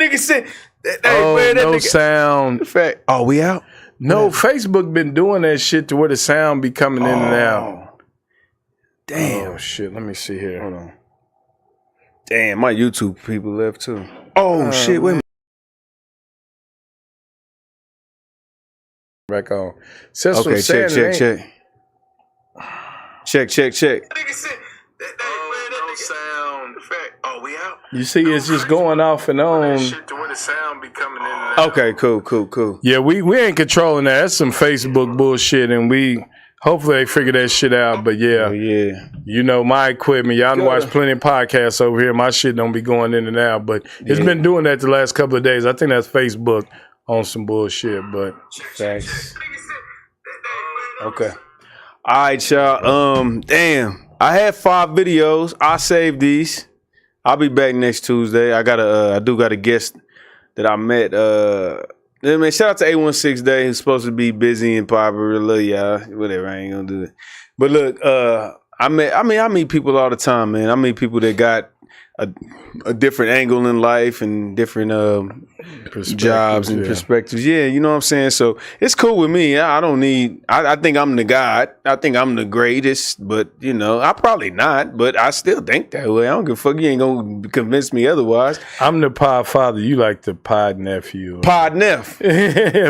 nigga said. Hey, Oh, man, that no nigga, sound. fact. Oh, we out? No, Facebook been doing that shit to where the sound be coming in and out. Damn. Oh shit, let me see here. Hold on. Damn, my YouTube people left too. Oh shit, wait a minute. Back on. Says Okay, check. Check. Oh, we out? You see, it's just going off and on. Okay, cool. Yeah, we ain't controlling that. That's some Facebook bullshit, and we hopefully they figure that shit out. But yeah, you know my equipment. Y'all done watch plenty of podcasts over here. My shit don't be going in and out, but it's been doing that the last couple of days. I think that's Facebook on some bullshit. But facts. Okay. All right, y'all. Damn. I had 5 videos. I saved these. I'll be back next Tuesday. I do got a guest that I met. Man, shout out to A16 Day, who's supposed to be busy and popular. Love y'all. Whatever, I ain't gonna do that. But look, I meet people all the time, man. I meet people that got a different angle in life and different jobs and perspectives. Yeah, you know what I'm saying? So it's cool with me. I don't need, I think I'm the God. I think I'm the greatest, but you know, I probably not, but I still think that way. I don't give a fuck. You ain't gonna convince me otherwise. I'm the pod father. You like the pod nephew. Pod Neff.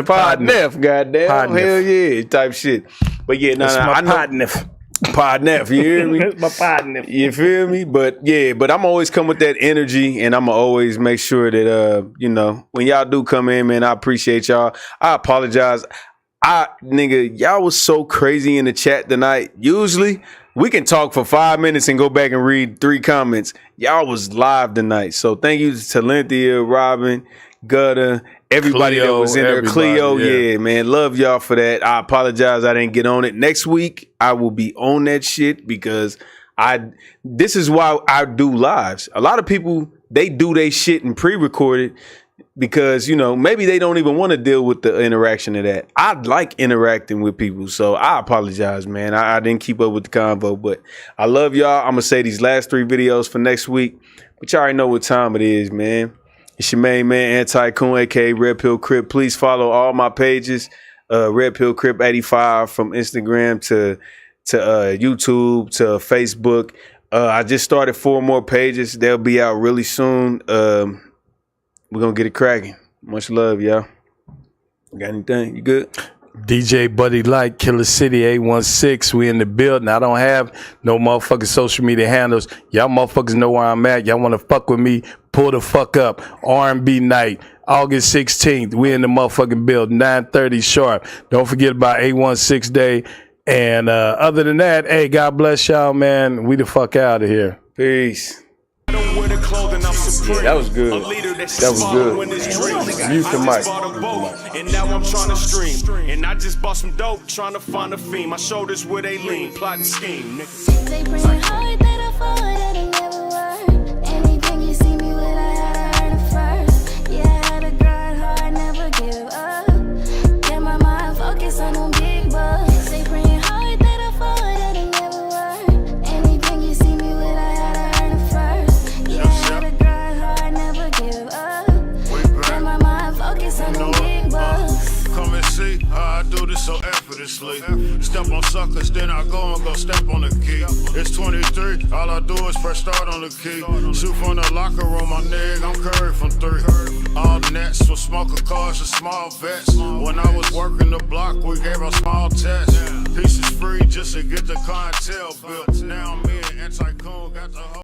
Pod Neff, goddamn. Pod Hell yeah, type shit. But yeah, I know. Pod Neff. Pod Neff, you hear me? That's my pod Neff. You feel me? But I'm always come with that energy, and I'm always make sure that you know, when y'all do come in, man, I appreciate y'all. I apologize. Y'all was so crazy in the chat tonight. Usually we can talk for 5 minutes and go back and read 3 comments. Y'all was live tonight. So thank you to Talenthia, Robin, Gutter, everybody Cleo, that was in there. Cleo, yeah. yeah, man. Love y'all for that. I apologize I didn't get on it. Next week, I will be on that shit because this is why I do lives. A lot of people, they do their shit and pre-recorded because, you know, maybe they don't even want to deal with the interaction of that. I like interacting with people, so I apologize, man. I didn't keep up with the convo, but I love y'all. I'm going to say these last 3 videos for next week, but y'all already know what time it is, man. It's your main man, Anti-Coon, aka Red Pill Crip. Please follow all my pages. Red Pill Crip 85 from Instagram to YouTube to Facebook. I just started 4 more pages. They'll be out really soon. We're gonna get it cracking. Much love, y'all. Got anything? You good? DJ Buddy Light, Killer City 816. We in the building. I don't have no motherfucking social media handles. Y'all motherfuckers know where I'm at. Y'all want to fuck with me? Pull the fuck up. R&B night, August 16th. We in the motherfucking building, 9:30 sharp. Don't forget about 816 Day. And other than that, hey, God bless y'all, man. We the fuck out of here. Peace. Yeah, that was good. That was good. Mute the mic. And now I'm trying to stream. And I just bought some dope, trying to find a fiend. My shoulders where they lean, plot and scheme, nigga. They bring it hard that I fall, that'll never work. Anything you see me with, I had to earn it first. Yeah, I had to grind hard, never give up. Get my mind focused on them big bucks. They bring it hard that I fall, that'll never work. Anything you see me with, I had to earn it first. Yeah, I had to grind hard, never give up. Get my mind focused on them big bucks. Come and see how I do this so effortlessly. Step on suckers, then I go and go step on the key. It's 23, all I do is press start on the key. Shoot from the locker room, my nigga, I'm curved from 3. All nets with smoker cars and small vets. When I was working the block, we gave a small test. Pieces free just to get the clientele built. Now me and Anti-Coon got the whole